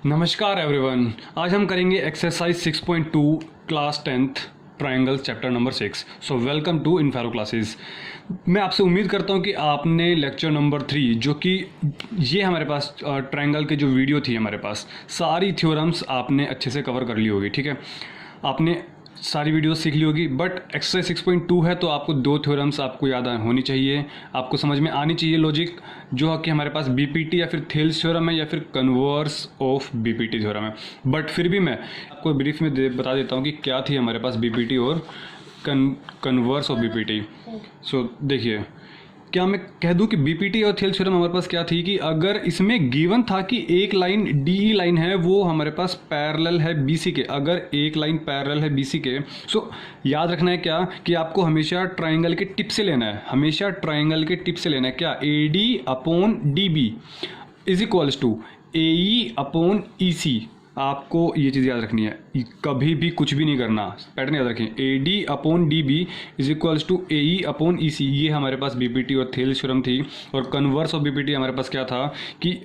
नमस्कार एवरीवन। आज हम करेंगे exercise 6.2 class 10th triangle chapter number 6। So welcome to Infero classes. मैं आपसे उम्मीद करता हूं कि आपने लेक्चर नंबर 3 जो कि ये हमारे पास ट्रायंगल के जो वीडियो थी हमारे पास सारी थ्योरम्स आपने अच्छे से कवर कर ली होगी। ठीक है, आपने सारी वीडियो सीख ली होगी। बट एक्सरसाइज 6.2 है तो आपको दो थ्योरम्स आपको याद होनी चाहिए, आपको समझ में आनी चाहिए लॉजिक, जो कि हमारे पास बीपीटी या फिर थेल्स थ्योरम है या फिर कन्वर्स ऑफ बीपीटी थ्योरम है। बट फिर भी मैं आपको ब्रीफ में बता देता हूँ कि क्या थी हमारे पास बीपीटी और कन्वर्स ऑफ बीपीटी। सो देखिए, क्या मैं कह दूं कि बीपीटी और थेल्स थ्योरम हमारे पास क्या थी कि अगर इसमें गिवन था कि एक लाइन डीई लाइन है वो हमारे पास पैरेलल है बीसी के, अगर एक लाइन पैरेलल है बीसी के, सो याद रखना है क्या कि आपको हमेशा ट्रायंगल के टिप से लेना है, हमेशा ट्रायंगल के टिप से लेना है। क्या A D upon D B is equals to A E upon E C. आपको ये चीज़ याद रखनी है, कभी भी कुछ भी नहीं करना, पैटर्न याद रखें। A D upon D B is equals to A E upon E C. ये हमारे पास बीपीटी और थेल्स थ्योरम थी। और कन्वर्स ऑफ बीपीटी हमारे पास क्या था कि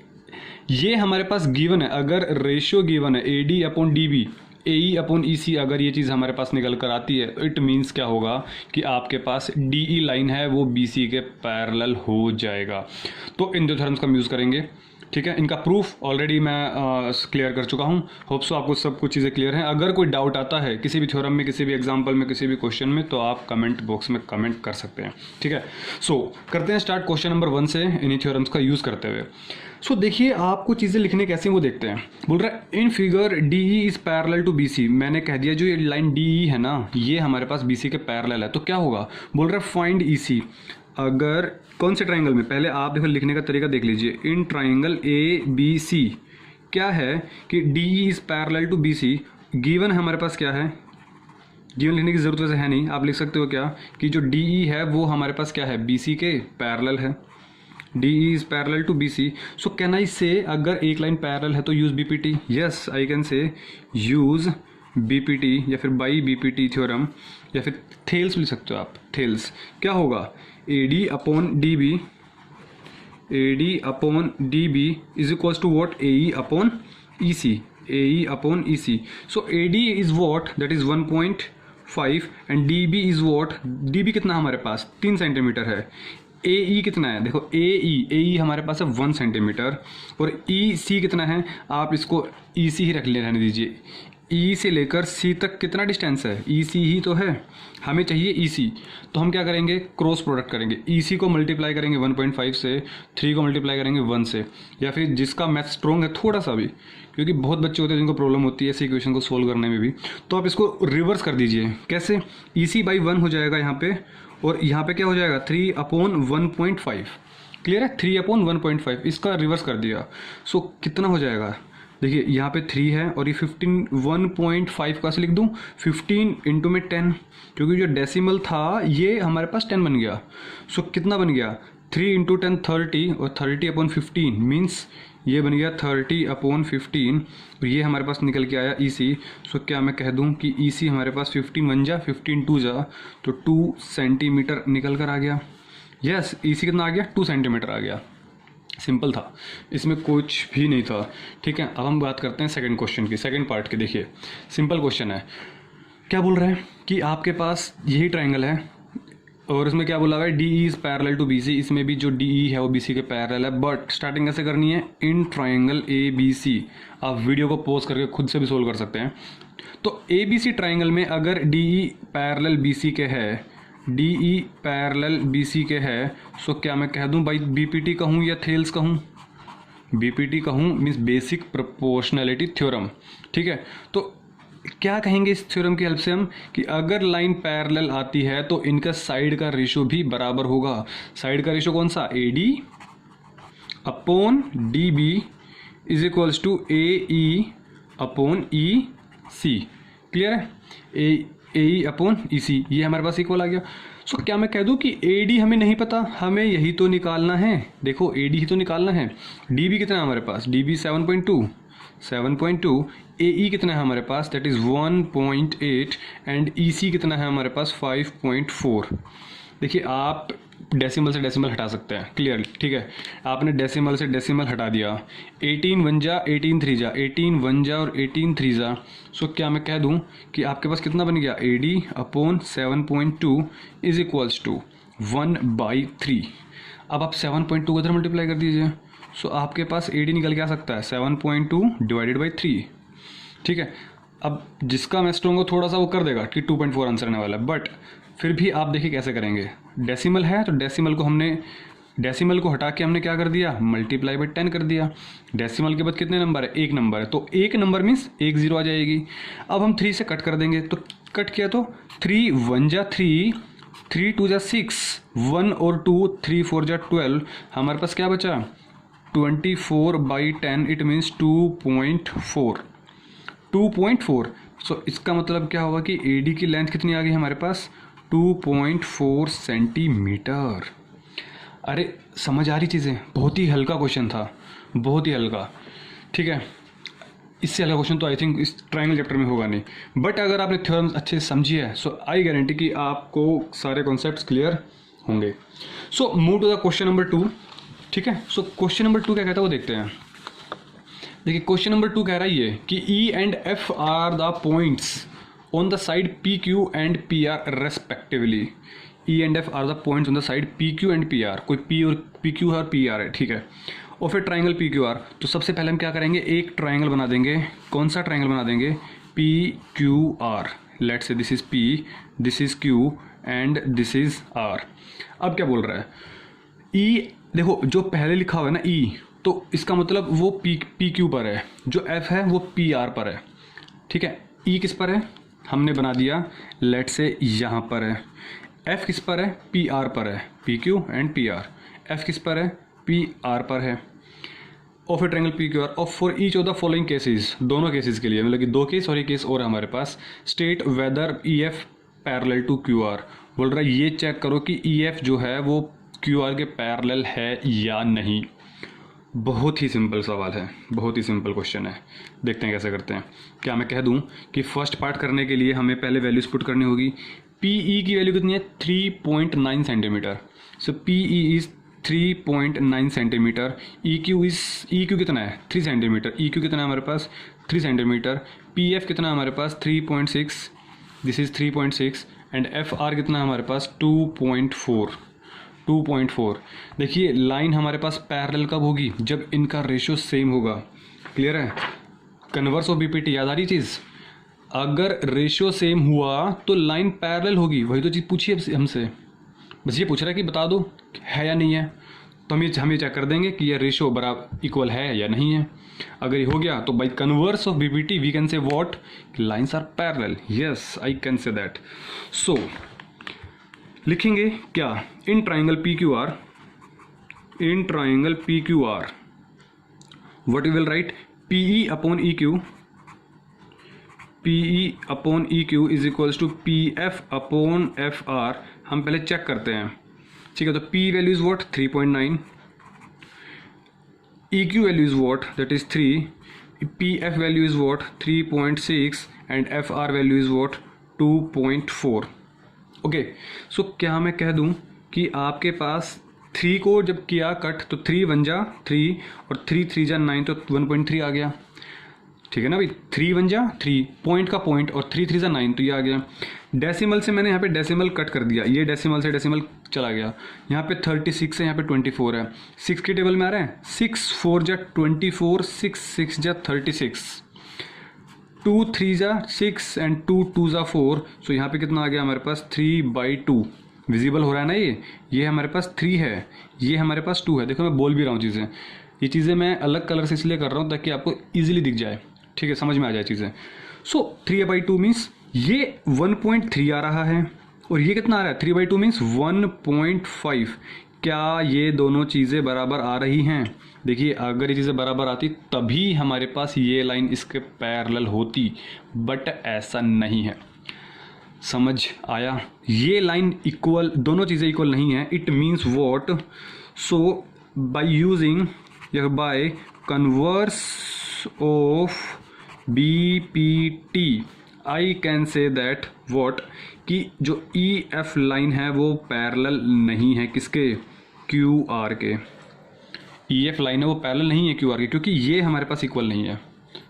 ये हमारे पास गिवन है, अगर रेशियो गिवन है A D upon D B A E upon E C, अगर ये चीज़ हमारे पास निकल कर आती है तो इट मीन्स क्या होगा कि आपके पास डी ई लाइन है वो बी सी के पैरेलल हो जाएगा। तो इन दो थ्योरम्स का हम यूज़ करेंगे। ठीक है, इनका प्रूफ ऑलरेडी मैं क्लियर कर चुका हूँ। होप सो आपको सब कुछ चीज़ें क्लियर हैं। अगर कोई डाउट आता है किसी भी थ्योरम में, किसी भी एग्जांपल में, किसी भी क्वेश्चन में, तो आप कमेंट बॉक्स में कमेंट कर सकते हैं। ठीक है, सो करते हैं स्टार्ट क्वेश्चन नंबर 1 से इन्हीं थ्योरम्स का यूज़ करते हुए। सो देखिए, आपको चीज़ें लिखने कैसे वो देखते हैं। बोल रहा है in figure D E is parallel to B C. मैंने कह दिया जो ये लाइन डी ई है ना, ये हमारे पास बी सी के पैरेलल है, तो क्या होगा। बोल रहा है फाइंड ई सी। अगर कौन से ट्राइंगल में, पहले आप देखो लिखने का तरीका देख लीजिए। इन ट्राइंगल ए बी सी क्या है कि D E is parallel to B C. Given हमारे पास क्या है, गिवन लिखने की जरूरत वैसे है नहीं, आप लिख सकते हो क्या कि जो डी ई है वो हमारे पास क्या है, बी सी के पैरेलल है। D E is parallel to B C. So can I say अगर एक लाइन पैरेलल है तो use BPT. Yes, I can say use BPT या फिर बाई बीपीटी थ्योरम, या फिर थेल्स लिख सकते हो आप। थेल्स क्या होगा, A D upon D B, A D upon D B is equals to what, A E upon E C, A E upon E C. So A D is what, that is 1.5 and D B is what, D B कितना हमारे पास 3 centimetre है। A ई कितना है, देखो ए ई हमारे पास है 1 centimetre, और ई सी कितना है, आप इसको ई सी ही रहने दीजिए। ई से लेकर सी तक कितना डिस्टेंस है, ई सी ही तो है, हमें चाहिए ई सी। तो हम क्या करेंगे, क्रॉस प्रोडक्ट करेंगे। ई सी को मल्टीप्लाई करेंगे 1.5 से, 3 को मल्टीप्लाई करेंगे 1 से, या फिर जिसका मैथ स्ट्रॉन्ग है थोड़ा सा भी, क्योंकि बहुत बच्चे होते हैं जिनको प्रॉब्लम होती है ऐसे इक्वेशन को सोल्व करने में भी, तो आप इसको रिवर्स कर दीजिए। कैसे, ई सी बाई 1 हो जाएगा यहाँ पे, और यहाँ पे क्या हो जाएगा 3 अपॉन 1.5। क्लियर है, 3 अपॉन 1.5, इसका रिवर्स कर दिया। सो कितना हो जाएगा, देखिए यहाँ पे 3 है और ये 15, 1.5 का से लिख दूँ 15 इंटू में 10, क्योंकि जो डेसिमल था ये हमारे पास 10 बन गया। सो कितना बन गया, 3 इंटू 10 30, और 30 अपॉन 15 मीन्स ये बन गया 30 अपॉन 15, और ये हमारे पास निकल के आया ई सी। सो क्या मैं कह दूँ कि ई सी हमारे पास 15 बन जा, 15 2 जा, तो 2 सेंटीमीटर निकल कर आ गया। यस, ई सी कितना आ गया, 2 सेंटीमीटर आ गया। सिंपल था, इसमें कुछ भी नहीं था। ठीक है, अब हम बात करते हैं सेकंड क्वेश्चन की, सेकंड पार्ट की। देखिए सिंपल क्वेश्चन है, क्या बोल रहे हैं कि आपके पास यही ट्रायंगल है और इसमें क्या बोला हुआ है, D E is parallel to B C. इसमें भी जो डी ई है वो बी सी के पैरेलल है। बट स्टार्टिंग कैसे करनी है, इन ट्रायंगल ए बी सी। आप वीडियो को पॉज करके खुद से भी सोल्व कर सकते हैं। तो ए बी सी ट्रायंगल में अगर D E parallel B C के है, D E parallel B C के है, सो क्या मैं कह दूं भाई बीपीटी कहूं या थेल्स कहूं, बीपीटी कहूं मीन्स बेसिक प्रोपोर्शनैलिटी थ्योरम। ठीक है, तो क्या कहेंगे इस थ्योरम की हेल्प से हम कि अगर लाइन पैरेलल आती है तो इनका साइड का रेशियो भी बराबर होगा। साइड का रेशियो कौन सा, A D upon D B is equals to A E upon E C. Clear है, A E upon E C, ये हमारे पास इक्वल आ गया। सो क्या मैं कह दूं कि ए डी हमें नहीं पता, हमें यही तो निकालना है। देखो ए डी ही तो निकालना है। डी बी कितना है हमारे पास, डी बी 7.2, ए ई कितना है हमारे पास, दैट इज़ 1.8, एंड ई सी कितना है हमारे पास 5.4। देखिए आप डेसिमल से डेसिमल हटा सकते हैं, क्लियर, ठीक है। आपने डेसिमल से डेसिमल हटा दिया, 18 1 जा 18 3 जा 18 1 जा और 18 3 जा। सो क्या मैं कह दूं कि आपके पास कितना बन गया, AD/7.2 इज इक्वल्स टू 1/3। अब आप 7.2 को इधर मल्टीप्लाई कर दीजिए, सो आपके पास AD निकल के आ सकता है 7.2 डिवाइडेड बाई 3, ठीक है। अब जिसका मैं स्ट्रॉन्ग थोड़ा सा वो कर देगा कि 2.4 आंसर आने वाला है, बट फिर भी आप देखिए कैसे करेंगे। डेसिमल है तो डेसिमल को हटा के हमने क्या कर दिया, मल्टीप्लाई बाई 10 कर दिया। डेसिमल के बाद कितने नंबर है, एक नंबर है, तो एक नंबर मीन्स 1 0 आ जाएगी। अब हम 3 से कट कर देंगे, तो कट किया तो 3 1 जा 3 3 2 जा 6 1 और 2 3 4 जा 12, हमारे पास क्या बचा 24/10, इट मीन्स 2.4। सो इसका मतलब क्या होगा कि AD की लेंथ कितनी आ गई हमारे पास, 2.4 सेंटीमीटर। अरे समझ आ रही चीज़ें, बहुत ही हल्का क्वेश्चन था, बहुत ही हल्का, ठीक है। इससे हल्का क्वेश्चन तो आई थिंक इस ट्रायंगल चैप्टर में होगा नहीं, बट अगर आपने थ्योरम्स अच्छे से समझी है सो आई गारंटी कि आपको सारे कॉन्सेप्ट्स क्लियर होंगे। So move to the question number 2, ठीक है। सो क्वेश्चन नंबर 2 क्या कहता है वो देखते हैं। देखिए क्वेश्चन नंबर 2 कह रहा है ये कि E and F are the points on the side PQ and PR respectively. E and F are the points on the side PQ and PR, कोई P और PQ है और PR है, ठीक है। और फिर ट्राइंगल PQR, तो सबसे पहले हम क्या करेंगे, एक ट्राइंगल बना देंगे। कौन सा ट्राइंगल बना देंगे, PQR। Let's say this is P, this is Q and this is R। अब क्या बोल रहा है, E देखो जो पहले लिखा हुआ है ना E, तो इसका मतलब वो PQ पर है, जो F है वो PR पर है, ठीक है। E किस पर है, हमने बना दिया, लेट्स से यहाँ पर है। F किस पर है, PR पर है, PQ एंड PR। F किस पर है, PR पर है। और फिर ट्रायंगल PQR। और for each of the following cases, दोनों केसेस के लिए, मतलब कि 2 केस और एक केस और हमारे पास, state whether EF parallel to QR। बोल रहा है ये चेक करो कि EF जो है वो QR के पैरेलल है या नहीं। बहुत ही सिंपल सवाल है, बहुत ही सिंपल क्वेश्चन है, देखते हैं कैसे करते हैं। क्या मैं कह दूं कि फर्स्ट पार्ट करने के लिए हमें पहले वैल्यूज पुट करनी होगी। PE की वैल्यू कितनी है, 3.9 centimetre. So PE is 3.9 centimetre. EQ कितना है, 3 सेंटीमीटर। EQ कितना है हमारे पास, 3 सेंटीमीटर। PF कितना है हमारे पास, 3.6, दिस इज 3.6 एंड FR कितना है हमारे पास, 2.4। देखिए लाइन हमारे पास पैरेलल कब होगी, जब इनका रेशियो सेम होगा, क्लियर है। कन्वर्स ऑफ BPT याद आ रही चीज़, अगर रेशियो सेम हुआ तो लाइन पैरेलल होगी, वही तो चीज़ पूछिए हमसे, बस ये पूछ रहा है कि बता दो है या नहीं है। तो हम ये चेक कर देंगे कि ये रेशियो बराबर इक्वल है या नहीं है। अगर ये हो गया तो by converse of BPT we can say what, lines are parallel. Yes I can say that. So लिखेंगे क्या, in triangle PQR what we will write, PE upon EQ is equals to PF upon FR। हम पहले check करते हैं, ठीक है। तो P value is what, 3.9, EQ value is what, that is 3, PF value is what, 3.6 and FR value is what, 2.4। Okay, so क्या मैं कह दूं कि आपके पास 3 को जब किया कट तो 3 1 जा 3 और 3 3 जा 9, तो 1.3 आ गया, ठीक है ना भाई। 3 1 जा 3, पॉइंट का पॉइंट, और 3 3 जा 9, तो ये आ गया। डेसिमल से मैंने यहाँ पे डेसिमल कट कर दिया, ये डेसिमल से डेसिमल चला गया। यहाँ पे 36 है, यहाँ पे 24 है। 6 के टेबल में आ रहा है, 6 4 जा 24, 6 6 जा 36, 2 3 जा 6 एंड 2 2 जा 4। सो यहाँ पे कितना आ गया हमारे पास, 3/2। विजिबल हो रहा है ना, ये हमारे पास 3 है, ये हमारे पास 2 है। देखो मैं बोल भी रहा हूँ चीज़ें, ये चीज़ें मैं अलग कलर से इसलिए कर रहा हूँ ताकि आपको ईजिली दिख जाए, ठीक है, समझ में आ जाए चीज़ें। सो 3/2 मीन्स ये 1.3 आ रहा है, और ये कितना आ रहा है, 3/2 मीन्स 1.5। क्या ये दोनों चीज़ें बराबर आ रही हैं? देखिए अगर ये चीज़ें बराबर आती तभी हमारे पास ये लाइन इसके पैरेलल होती, बट ऐसा नहीं है। समझ आया, ये लाइन इक्वल, दोनों चीज़ें इक्वल नहीं है। It means what, so by using या by converse of BPT I can say that what कि जो ई एफ लाइन है वो पैरेलल नहीं है किसके, क्यू आर के। ई एफ लाइन है वो पैरेलल नहीं है क्यू आर के, क्योंकि ये हमारे पास इक्वल नहीं है।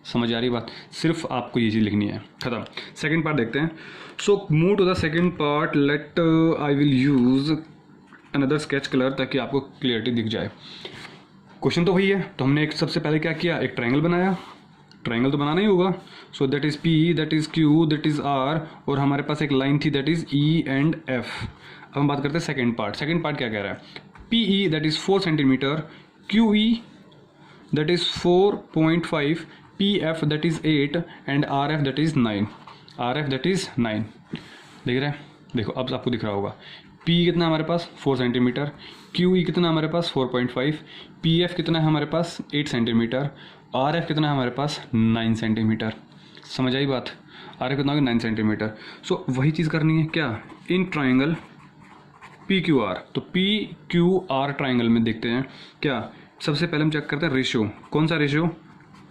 समझ आ रही बात, सिर्फ आपको ये चीज़ लिखनी है, खत्म। सेकंड पार्ट देखते हैं। So move to the second part, let I will use another sketch colour ताकि आपको क्लियरिटी दिख जाए। क्वेश्चन तो वही है, तो हमने एक सबसे पहले क्या किया, एक ट्रायंगल बनाया। ट्रायंगल तो बनाना ही होगा। So that is P, that is Q, that is R, और हमारे पास एक लाइन थी that is E and F. अब हम बात करते हैं सेकंड पार्ट। सेकंड पार्ट क्या कह रहा है, P E that is 4 centimetre, Q E that is 4.5, P F that is 8 and R F that is 9। R F that is 9। देख रहे हैं, देखो अब आपको दिख रहा होगा। पी कितना हमारे पास 4 सेंटीमीटर, क्यू ई कितना हमारे पास 4.5, पी एफ कितना है हमारे पास 8 सेंटीमीटर, आर एफ कितना है हमारे पास 9 सेंटीमीटर। समझ आई बात, आर एफ कितना होगा 9 सेंटीमीटर। सो वही चीज़ करनी है क्या, in triangle P Q are. तो पी क्यू आर ट्राइंगल में देखते हैं क्या, सबसे पहले हम चेक करते हैं रेशियो। कौन सा ratio,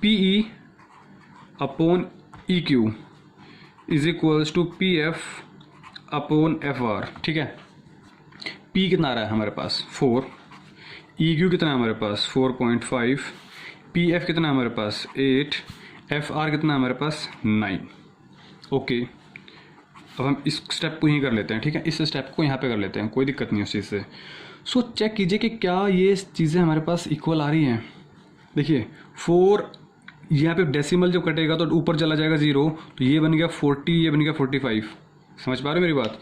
P E upon E Q is equals to P F upon F R. ठीक है, पी कितना आ रहा है हमारे पास 4, ई क्यू कितना है हमारे पास 4.5, पी एफ कितना है हमारे पास 8, एफ आर कितना है हमारे पास 9। ओके, अब हम इस स्टेप को यहीं कर लेते हैं। ठीक है, इस स्टेप को यहाँ पे कर लेते हैं, कोई दिक्कत नहीं उस चीज़ से। सो चेक कीजिए कि क्या ये चीज़ें हमारे पास इक्वल आ रही हैं। देखिए 4 यहाँ पे डेसिमल जब कटेगा तो ऊपर चला जाएगा 0, तो ये बन गया 40, ये बन गया 45। समझ पा रहे हो मेरी बात,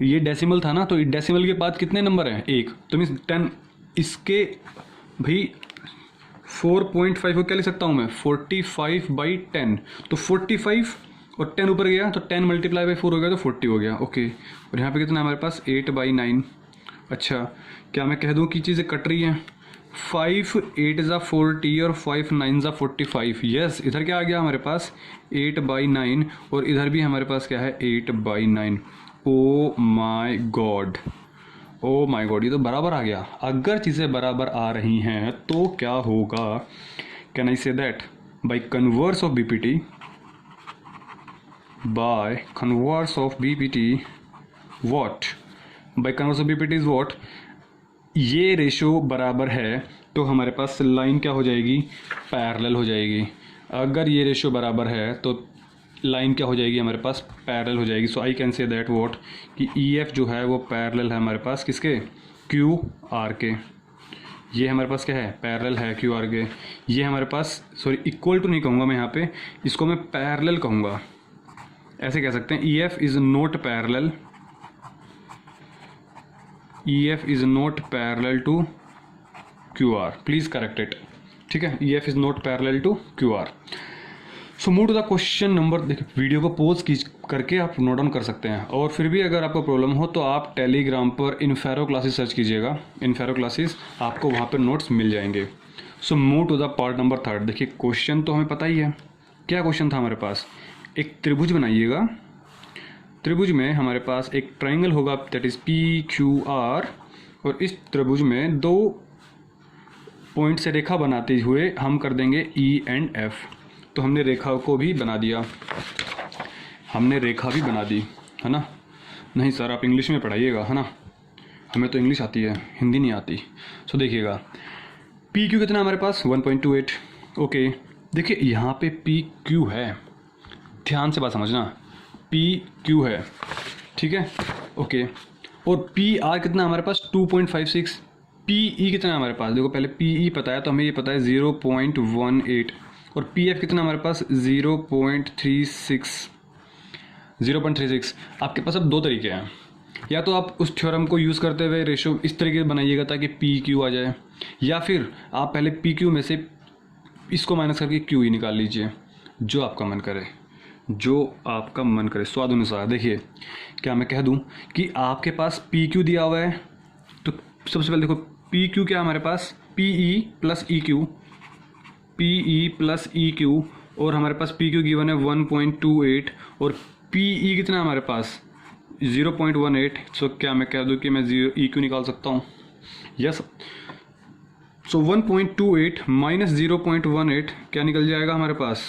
ये डेसिमल था ना, तो डेसिमल के बाद कितने नंबर हैं 1, तो मीन्स 10। इसके भाई 4.5 को क्या लिख सकता हूँ मैं 45/10, तो 45 और 10 ऊपर गया तो 10 मल्टीप्लाई बाई 4 हो गया तो 40 हो गया। ओके, और यहाँ पे कितना है हमारे पास 8/9। अच्छा, क्या मैं कह दूँ कि चीज़ें कट रही हैं, 5 8 ज़ा 40 और 5 9 ज़ा 45। यस, इधर क्या आ गया हमारे पास 8/9 और इधर भी हमारे पास क्या है 8/9। ओ माई गॉड, ओ माई गॉड, ये तो बराबर आ गया। अगर चीज़ें बराबर आ रही हैं तो क्या होगा, can I say that by converse of BPT, bye converse of BPT what, by converse of BPT is what, ये रेशो बराबर है तो हमारे पास लाइन क्या हो जाएगी, पैरेलल हो जाएगी। अगर ये रेशो बराबर है तो लाइन क्या हो जाएगी हमारे पास, पैरेलल हो जाएगी। So I can say that what कि ई एफ जो है वो पैरेलल है हमारे पास किसके, क्यू आर के। ये हमारे पास क्या है, पैरेलल है क्यू आर के। ये हमारे पास, सॉरी इक्वल टू नहीं कहूँगा मैं यहाँ पे, इसको मैं पैरेलल कहूँगा। ऐसे कह सकते हैं E F is not parallel, E F is not parallel to Q R, please correct it. ठीक है, E F is not parallel to Q R. So move to the question number, देखिए video को pause करके आप note down कर सकते हैं, और फिर भी अगर आपको प्रॉब्लम हो तो आप टेलीग्राम पर इनफेरो क्लासेस सर्च कीजिएगा, इनफेरो क्लासेस, आपको वहाँ पर नोट्स मिल जाएंगे। So move to the part number 3। देखिए क्वेश्चन तो हमें पता ही है, क्या क्वेश्चन था हमारे पास, एक त्रिभुज बनाइएगा। त्रिभुज में हमारे पास एक ट्राइंगल होगा that is P Q R, और इस त्रिभुज में 2 पॉइंट से रेखा बनाते हुए हम कर देंगे ई एंड एफ। तो हमने रेखा को भी बना दिया, हमने रेखा भी बना दी, है ना। नहीं सर आप इंग्लिश में पढ़ाइएगा, है ना, हमें तो इंग्लिश आती है, हिंदी नहीं आती। सो देखिएगा पी क्यू कितना हमारे पास 1.28। ओके, देखिए यहाँ पे पी क्यू है, ध्यान से बात समझना, पी क्यू है, ठीक है। ओके, और पी आर कितना हमारे पास 2.56। पी ई कितना है हमारे पास, देखो पहले पी ई पता है तो हमें ये पता है 0.18, और पी एफ कितना हमारे पास 0.36। आपके पास अब 2 तरीके हैं, या तो आप उस थ्योरम को यूज़ करते हुए रेशो इस तरीके से बनाइएगा ताकि पी क्यू आ जाए, या फिर आप पहले पी क्यू में से इसको माइनस करके क्यू ई निकाल लीजिए, जो आपका मन करे, जो आपका मन करे, स्वाद अनुसार। देखिए क्या मैं कह दूं कि आपके पास पी क्यू दिया हुआ है, तो सबसे पहले देखो पी क्यू क्या हमारे पास, P E plus E Q, P E plus E Q, और हमारे पास पी क्यू गिवन है 1.28, और पी ई कितना है हमारे पास 0.18। सो क्या मैं कह दूं कि मैं ई क्यू निकाल सकता हूँ, यस। सो 1.28 माइनस 0.18 क्या निकल जाएगा हमारे पास,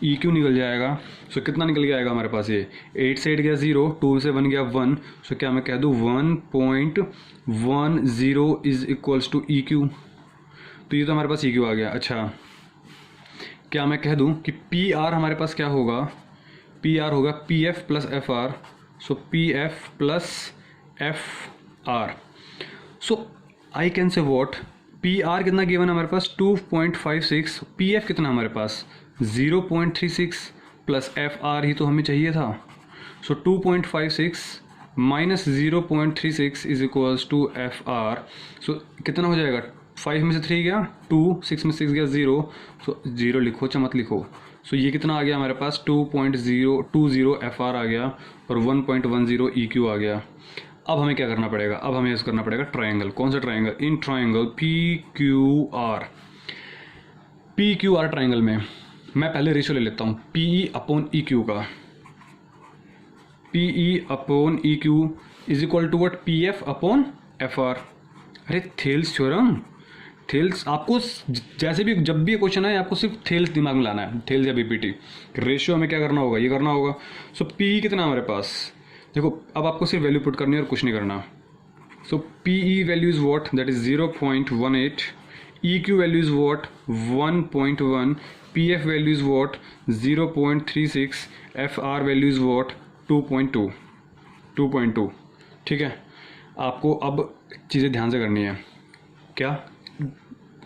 ई क्यू निकल जाएगा। सो कितना निकल के आएगा हमारे पास, ये 8 से 8 गया 0, 2 से 1 गया 1। सो क्या मैं कह दूँ 1.10 is equals to E Q. तो ये तो हमारे पास ई क्यू आ गया। अच्छा, क्या मैं कह दूँ कि पी आर हमारे पास क्या होगा, पी आर होगा P F plus F R. So P F plus F R. So I can say what, P R कितना गिवन है हमारे पास 2.56, पी एफ कितना हमारे पास 0.36 प्लस एफ आर ही तो हमें चाहिए था। So 2.56 minus 0.36 is equals to F R. So कितना हो जाएगा, 5 में से 3 गया 2, 6 में 6 गया 0। सो 0 लिखो चाहे मत लिखो। सो ये कितना आ गया हमारे पास 2.020 एफ आर आ गया और 1.10 ई क्यू आ गया। अब हमें क्या करना पड़ेगा, अब हमें यूज़ करना पड़ेगा ट्रायंगल। कौन सा triangle, in triangle P Q R. P Q R triangle में मैं पहले रेशियो ले लेता हूँ P E upon E Q का। P E upon E Q is equal to what, P F upon F R. अरे थेल्स थ्योरम, थेल्स आपको जैसे भी जब भी ये क्वेश्चन है आपको सिर्फ थेल्स दिमाग में लाना है, थेल्स या बीपीटी। रेशियो में क्या करना होगा, ये करना होगा। सो पी कितना हमारे पास, देखो अब आपको सिर्फ वैल्यू पुट करनी है और कुछ नहीं करना। So P E value is what, that is 0.18, E Q value is what 1.1, P F value is what 0.36, F R value is what 2.2। ठीक है, आपको अब चीज़ें ध्यान से करनी है। क्या,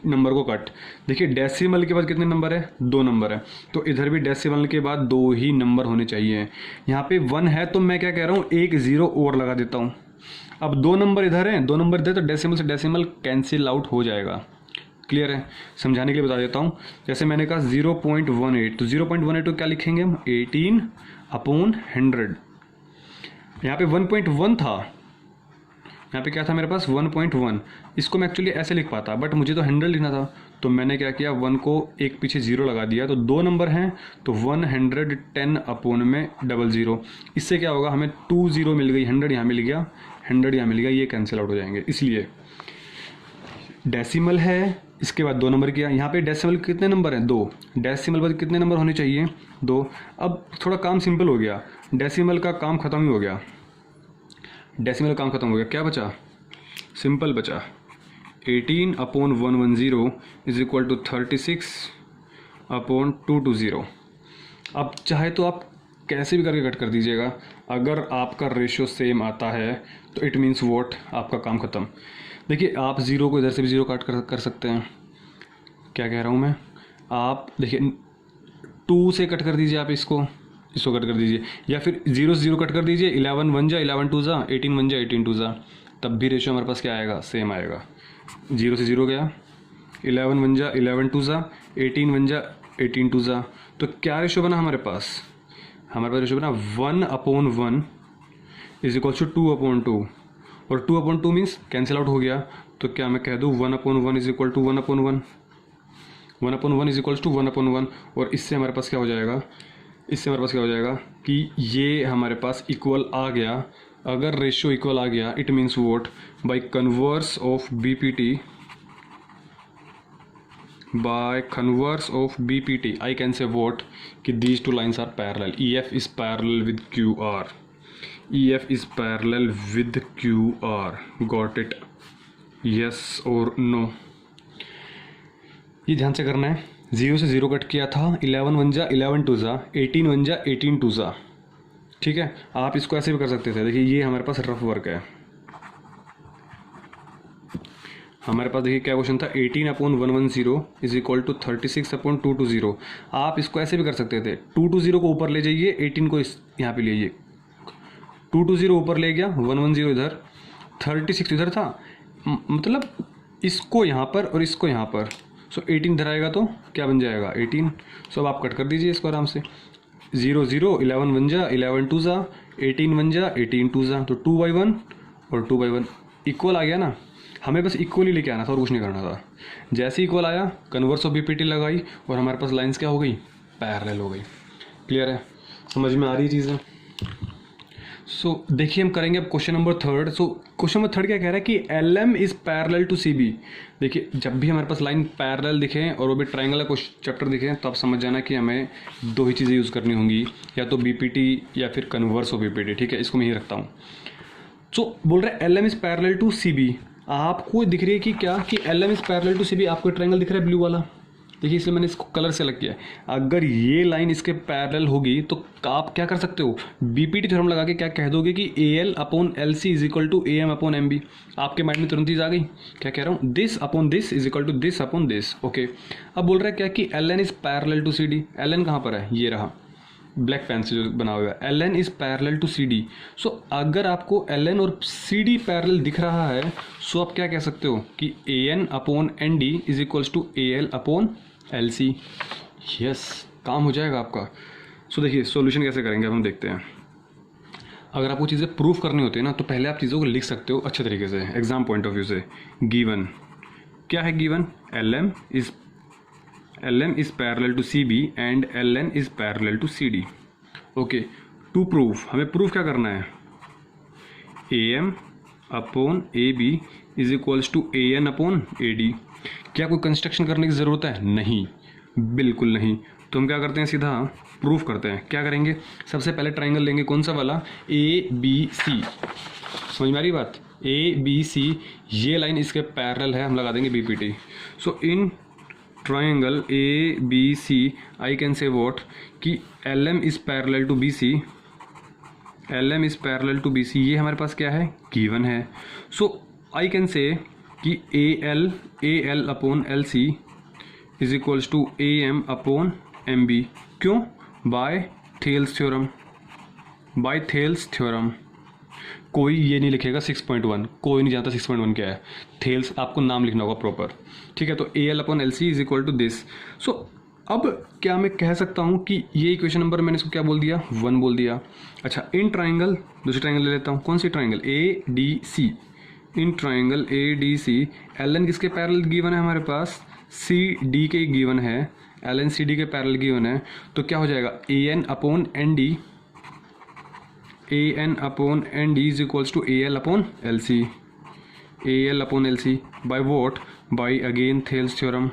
नंबर को कट। देखिए डेसिमल के बाद कितने नंबर है, 2 नंबर है, तो इधर भी डेसिमल के बाद 2 ही नंबर होने चाहिए। यहाँ पे 1 है तो मैं क्या कह रहा हूँ, एक 0 और लगा देता हूँ। अब 2 नंबर इधर हैं, 2 नंबर इधर, तो डेसिमल से डेसिमल कैंसिल आउट हो जाएगा। क्लियर है, समझाने के लिए बता देता हूँ। जैसे मैंने कहा 0.18, तो 0.18 को क्या लिखेंगे हम, 18 अपॉन 100। यहाँ पे 1.1 था, यहाँ पे क्या था मेरे पास 1.1। इसको मैं एक्चुअली ऐसे लिख पाता बट मुझे तो 100 लिखना था, तो मैंने क्या किया 1 को एक पीछे 0 लगा दिया। तो 2 नंबर हैं तो 110 अपॉन में 00। इससे क्या होगा, हमें 20 मिल गई, 100 यहाँ मिल गया, 100 यहाँ मिल गया, ये कैंसिल आउट हो जाएंगे। इसलिए डेसिमल है, इसके बाद 2 नंबर किया। यहाँ पे डेसिमल कितने नंबर हैं, 2। डेसिमल बाद कितने नंबर होने चाहिए, 2। अब थोड़ा काम सिंपल हो गया, डेसिमल का काम ख़त्म ही हो गया, डेसिमल काम खत्म हो गया। क्या बचा, सिंपल बचा 18 upon 110 is equal to 36 upon 220। अब चाहे तो आप कैसे भी करके कट कर दीजिएगा, अगर आपका रेशियो सेम आता है तो इट मीन्स वॉट, आपका काम ख़त्म। देखिए आप 0 को इधर से भी 0 काट कर सकते हैं। क्या कह रहा हूँ मैं, आप देखिए 2 से कट कर दीजिए, आप इसको कट कर दीजिए, या फिर 0 से 0 कट कर दीजिए, 11 1 जा 11 2 जा 18 1 जा 18 2 जा, तब भी रेशियो हमारे पास क्या आएगा, सेम आएगा। 0 से 0 गया, 11 1 जा 11 2 जा 18 1 जा 18 2 जा, तो क्या रेशियो बना हमारे पास रेशियो बना 1 upon 1 is equal to 2 upon 2, और 2 अपॉन 2 मीन्स कैंसिल आउट हो गया। तो क्या मैं कह दूँ 1 upon 1 is equal to 1 upon 1, 1 upon 1 is equal to 1 upon 1। और इससे हमारे पास क्या हो जाएगा, कि ये हमारे पास इक्वल आ गया। अगर रेशियो इक्वल आ गया it means what, by converse of BPT I can say what, कि these 2 lines are parallel. EF is parallel with QR, EF is parallel with QR। Got it, yes और no, ये ध्यान से करना है। 0 से 0 कट किया था, 11 1 जा 11 2 जा 18 1 जा 18 2 जा। ठीक है, आप इसको ऐसे भी कर सकते थे। देखिए ये हमारे पास रफ वर्क है। हमारे पास देखिए क्या क्वेश्चन था, 18 upon 110 is equal to 36 upon 220। आप इसको ऐसे भी कर सकते थे, 220 को ऊपर ले जाइए, 18 को यहाँ पे ले जाइए, 220 ऊपर ले गया, 110 इधर, 36 इधर था, मतलब इसको यहाँ पर और इसको यहाँ पर। सो 18 इधर आएगा तो क्या बन जाएगा 18। सो अब आप कट कर दीजिए इसको आराम से, 0 0 11 1 जा 11 2 जा 18 1 जा 18 2 जा, तो 2/1 और 2/1 इक्वल आ गया ना। हमें बस इक्वल ही लेके आना था और कुछ नहीं करना था। जैसे इक्वल आया कन्वर्स ऑफ बीपीटी लगाई और हमारे पास लाइंस क्या हो गई, पैरेलल हो गई। क्लियर है, समझ में आ रही चीज़ें। सो देखिए हम करेंगे अब question number third. So question number third क्या कह रहा है कि L M is parallel to C B. देखिए जब भी हमारे पास लाइन पैरेलल दिखे और वो भी ट्राइंगल का चैप्टर दिखे तो आप समझ जाना कि हमें दो ही चीज़ें यूज़ करनी होंगी, या तो बी पी टी या फिर converse of B P T. ठीक है, इसको मैं ही रखता हूँ। सो बोल रहा है L M is parallel to C B. आपको दिख रही है कि क्या कि L M is parallel to C B. आपको ट्राइंगल दिख रहा है ब्लू वाला, देखिए इसलिए मैंने इसको कलर से अलग किया है। अगर ये लाइन इसके पैरेलल होगी तो आप क्या कर सकते हो, बीपीटी थ्योरम लगा के क्या कह दोगे कि A L upon L C is equal to A M upon M B. आपके माइंड में तुरंत चीज आ गई, क्या कह रहा हूँ, this upon this is equal to this upon this. Okay, अब बोल रहा है क्या कि L N is parallel to C D. L N कहाँ पर है, ये रहा ब्लैक पेन से जो बना हुआ है, L N is parallel to C D. So अगर आपको एल एन और सी डी पैरेलल दिख रहा है सो आप क्या कह सकते हो कि A N upon N D is equals to A L upon L C. Yes, काम हो जाएगा आपका। सो देखिए सॉल्यूशन कैसे करेंगे अब हम देखते हैं। अगर आपको चीज़ें प्रूफ करनी होती है ना तो पहले आप चीज़ों को लिख सकते हो अच्छे तरीके से एग्जाम पॉइंट ऑफ व्यू से। गिवन क्या है, given L M is parallel to C B and L N is parallel to C D. Okay, to proof हमें प्रूफ क्या करना है, A M upon A B is equals to A N upon A D. क्या कोई construction करने की ज़रूरत है, नहीं, बिल्कुल नहीं। तो हम क्या करते हैं, सीधा प्रूफ करते हैं। क्या करेंगे, सबसे पहले ट्राइंगल लेंगे, कौन सा वाला, ए बी सी। समझ में आ रही बात, ए बी सी, ये लाइन इसके पैरेलल है, हम लगा देंगे B P T. So in triangle A B C I can say what कि L M is parallel to B C, L M is parallel to B C, ये हमारे पास क्या है, गिवन है। सो आई कैन से कि A L upon L C is equals to A M upon M B. क्यों, by Thales theorem, by Thales theorem. कोई ये नहीं लिखेगा 6.1, कोई नहीं जानता 6.1 क्या है, थेल्स आपको नाम लिखना होगा प्रॉपर। ठीक है, तो A L upon L C is equal to this. So अब क्या मैं कह सकता हूँ कि ये इक्वेशन नंबर मैंने इसको क्या बोल दिया, 1 बोल दिया। अच्छा, इन ट्राइंगल, दूसरी ट्राइंगल ले लेता हूँ, कौन सी triangle, A D C. In triangle A D C L N किसके पैरेलल गिवन है हमारे पास, सी डी के गिवन है, एल एन सी डी के पैरेलल गिवन है। तो क्या हो जाएगा, A N upon N D, A N upon N D is equals to A L upon L C, A L upon L C by what, by again Thales theorem,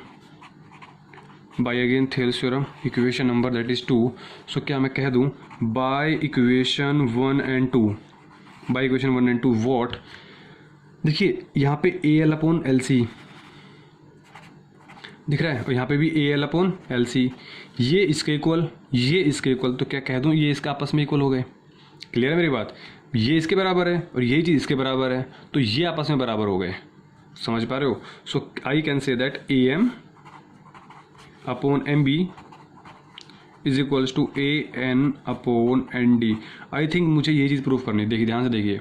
by again Thales theorem. Equation number that is 2। So क्या मैं कह दूँ, by equation 1 and 2, by equation 1 and 2 what, देखिए यहाँ पे A L upon L C दिख रहा है और यहाँ पे भी A L upon L C, ये इसके इक्वल, ये इसके इक्वल। तो क्या कह दूँ, ये इसका आपस में इक्वल हो गए। क्लियर है मेरी बात, ये इसके बराबर है और यही चीज़ इसके बराबर है, तो ये आपस में बराबर हो गए। समझ पा रहे हो। So I can say that A M upon M B is equals to A N upon N D. I think मुझे ये चीज़ प्रूफ करनी है। देखिए ध्यान से देखिए,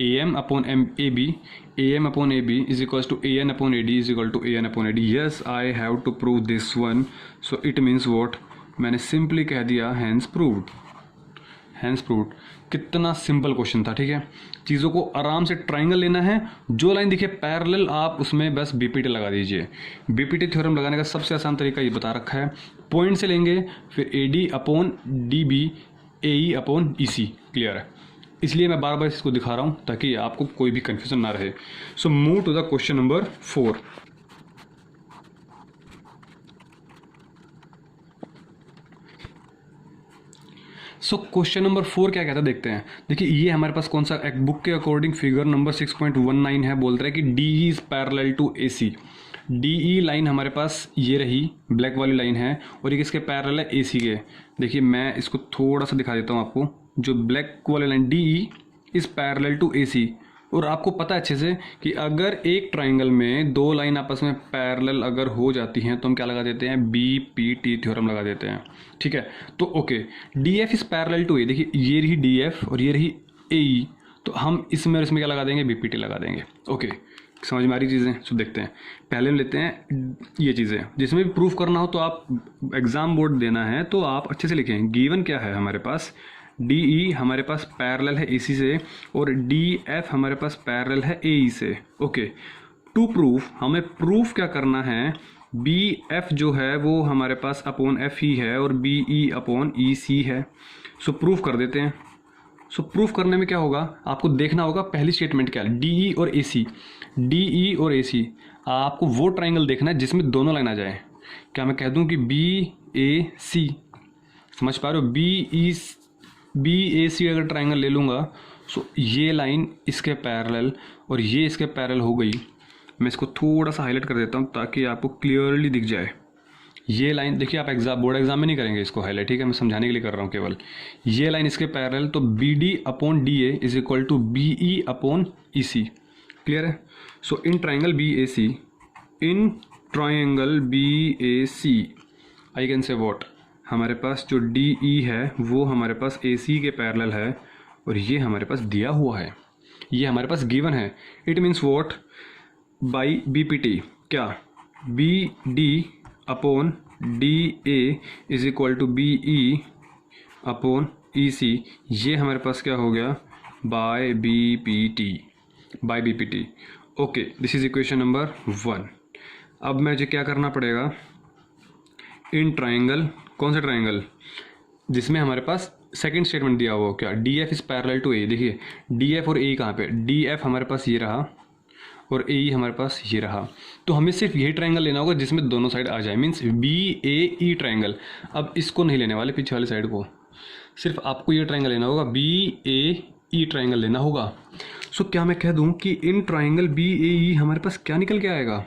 A M upon M A B, A M upon A B is equals to A N upon A D is equal to A N upon A D. Yes, I have to prove this one. So it means what, मैंने simply कह दिया hence proved, hence proved. कितना simple question था। ठीक है, चीज़ों को आराम से ट्राइंगल लेना है, जो लाइन दिखे पैरेलल आप उसमें बस बीपीटी लगा दीजिए। बीपीटी थ्योरम लगाने का सबसे आसान तरीका ये बता रखा है, पॉइंट से लेंगे, फिर A D upon D B, A E upon E C. Clear है, इसलिए मैं बार बार इसको दिखा रहा हूँ ताकि आपको कोई भी कन्फ्यूजन ना रहे। So move to the question number 4। So question number 4 क्या कहता है देखते हैं। देखिए ये हमारे पास कौन सा, एक बुक के अकॉर्डिंग फिगर नंबर 6.19 है, बोल रहा है कि D E is parallel to A C. D E line हमारे पास ये रही, ब्लैक वाली लाइन है, और ये किसके पैरेलल है, ए सी के। देखिए मैं इसको थोड़ा सा दिखा देता हूँ आपको, जो ब्लैक वाली line D E is parallel to A C. और आपको पता है अच्छे से कि अगर एक ट्राइंगल में दो लाइन आपस में पैरेलल अगर हो जाती हैं तो हम क्या लगा देते हैं, बी पी टी थ्योरम लगा देते हैं। ठीक है, तो okay, D F is parallel to A. देखिए ये रही डी एफ और ये रही ए ई, तो हम इसमें और इसमें क्या लगा देंगे, बी पी टी लगा देंगे। ओके, समझ में आ रही चीज़ें। सो देखते हैं, पहले हम लेते हैं ये चीज़ें, जिसमें भी प्रूफ करना हो तो आप एग्जाम बोर्ड देना है तो आप अच्छे से लिखें। गिवन क्या है हमारे पास, डी ई हमारे पास पैरेलल है ए सी से, और डी एफ हमारे पास पैरेलल है ए ई से। ओके, टू प्रूफ हमें प्रूफ क्या करना है, बी एफ जो है वो हमारे पास अपॉन एफ ही है और बी ई अपॉन ई सी है। सो प्रूफ कर देते हैं। सो प्रूफ करने में क्या होगा, आपको देखना होगा पहली स्टेटमेंट क्या है, डी ई और ए सी। डी ई और ए सी, आपको वो ट्राइंगल देखना है जिसमें दोनों लाइन आ जाए। क्या मैं कह दूं कि बी ए सी, समझ पा रहे हो, बी ए सी अगर ट्राइंगल ले लूँगा, सो ये लाइन इसके पैरेलल और ये इसके पैरेलल हो गई। मैं इसको थोड़ा सा हाईलाइट कर देता हूँ ताकि आपको क्लियरली दिख जाए। ये लाइन देखिए, आप बोर्ड एग्जाम में नहीं करेंगे इसको हाईलाइट, ठीक है, मैं समझाने के लिए कर रहा हूँ केवल। ये लाइन इसके पैरेलल, तो B D upon D A is equal to B E upon E C. Clear है? So in triangle B A C, in triangle B A C I can say what, हमारे पास जो D E है वो हमारे पास ए सी के parallel है और ये हमारे पास दिया हुआ है, ये हमारे पास गिवन है। It means what, by B P T, क्या B D upon D A is equal to B E upon E C, ये हमारे पास क्या हो गया, by B P T, by B P T. Okay, this is equation number 1। अब मुझे क्या करना पड़ेगा, इन ट्राइंगल, कौन सा ट्राइंगल, जिसमें हमारे पास सेकंड स्टेटमेंट दिया हुआ, क्या D F is parallel to A. देखिए डी एफ और ए कहाँ पे, डी एफ हमारे पास ये रहा और ए ई हमारे पास ये रहा। तो हमें सिर्फ यही ट्राइंगल लेना होगा जिसमें दोनों साइड आ जाए, means B A E triangle. अब इसको नहीं लेने वाले, पीछे वाली साइड को, सिर्फ आपको ये ट्राइंगल लेना होगा, बी ए ई ट्राइंगल लेना होगा। सो क्या मैं कह दूं कि इन ट्राइंगल बी ए ई हमारे पास क्या निकल के आएगा,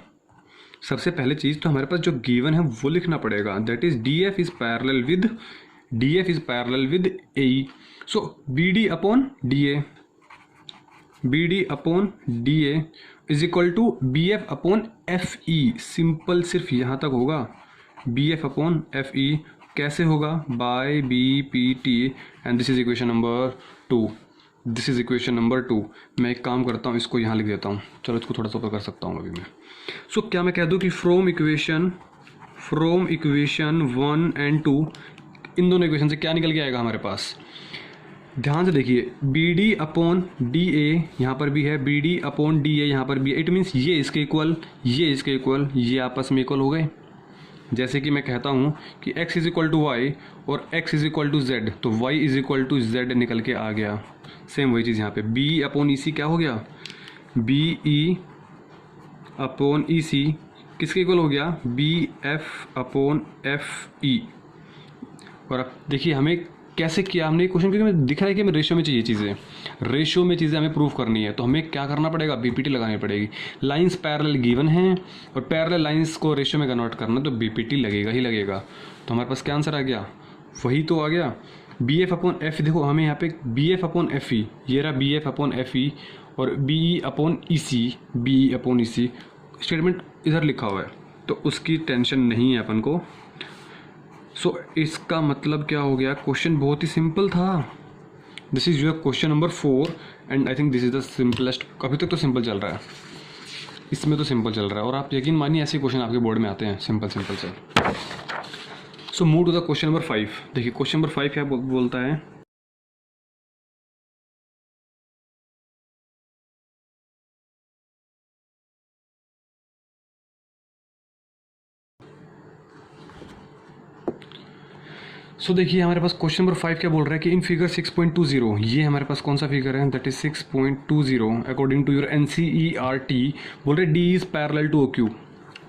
सबसे पहले चीज़ तो हमारे पास जो गिवन है वो लिखना पड़ेगा, that is D F is parallel with A E. So B D upon D A, B D upon D A is equal to B F upon F E. Simple, सिर्फ यहाँ तक होगा, B F upon F E. कैसे होगा, by B P T, and this is equation number 2। This is equation number 2। मैं एक काम करता हूँ, इसको यहाँ लिख देता हूँ, चलो इसको थोड़ा सा ऊपर कर सकता हूँ अभी मैं। सो क्या मैं कह दूँ कि फ्रॉम इक्वेशन 1 and 2, इन दोनों इक्वेशन से क्या निकल के आएगा हमारे पास, ध्यान से देखिए, B D upon D A यहाँ पर भी है, B D upon D A यहाँ पर भी है। इट मीन्स ये इसके इक्वल, ये इसके इक्वल, ये आपस में इक्वल हो गए। जैसे कि मैं कहता हूँ कि x is equal to Y और x is equal to Z, तो y is equal to Z निकल के आ गया। सेम वही चीज़ यहाँ पे, b अपॉन ई सी क्या हो गया, बी ई अपॉन ई सी किसके इक्वल हो गया, B F upon F E. और अब देखिए हमें कैसे किया हमने क्वेश्चन, क्योंकि हमें दिख रहा है कि हमें रेशियो में चाहिए चीज़ें, रेशियो में चीज़ें हमें प्रूव करनी है, तो हमें क्या करना पड़ेगा, बीपीटी लगानी पड़ेगी। लाइंस पैरेलल गिवन हैं और पैरेलल लाइंस को रेशियो में कन्वर्ट करना, तो बीपीटी लगेगा ही लगेगा। तो हमारे पास क्या आंसर आ गया, वही तो आ गया, बी एफ अपॉन एफ। देखो हमें यहाँ पे B F upon F E, ये रहा B F upon F E, और B E upon E C, B E upon E C statement इधर लिखा हुआ है, तो उसकी टेंशन नहीं है अपन को। सो इसका मतलब क्या हो गया, क्वेश्चन बहुत ही सिंपल था। This is your question number 4 and I think this is the simplest. अभी तक तो सिंपल चल रहा है, इसमें तो सिंपल चल रहा है, और आप यकीन मानिए ऐसे क्वेश्चन आपके बोर्ड में आते हैं सिंपल से। So move to the question number 5। देखिए क्वेश्चन नंबर 5 क्या बोलता है, सो देखिए हमारे पास क्वेश्चन नंबर 5 क्या बोल रहा है कि इन फिगर 6.20, ये हमारे पास कौन सा फिगर है, that is 6.20 according to your NCERT, बोल रहे D is parallel to OQ।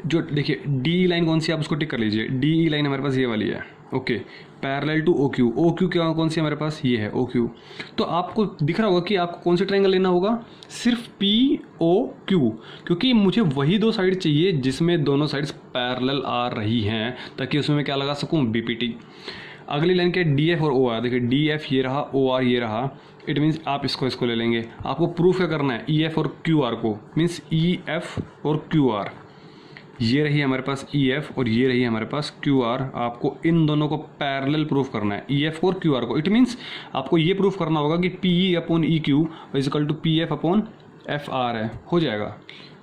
जो देखिए डी लाइन कौन सी, आप उसको टिक कर लीजिए, डी लाइन हमारे पास ये वाली है, okay, parallel to OQ। OQ क्या कौन सी हमारे पास, ये है OQ। तो आपको दिख रहा होगा कि आपको कौन सा ट्रायंगल लेना होगा, सिर्फ POQ, क्योंकि मुझे वही दो साइड चाहिए जिसमें दोनों साइड्स पैरेलल आ रही हैं, ताकि उसमें मैं क्या लगा सकूँ, BPT। अगली लाइन क्या है, DF और OR। देखिए DF ये रहा, OR ये रहा, इट मीन्स आप इसको ले लेंगे। आपको प्रूफ क्या करना है, EF और QR को, मीन्स EF और QR, ये रही हमारे पास EF और ये रही हमारे पास QR। आपको इन दोनों को पैरेलल प्रूफ करना है, EF और QR को। इट मीन्स आपको ये प्रूफ करना होगा कि PE upon EQ is equal to PF upon FR है, हो जाएगा।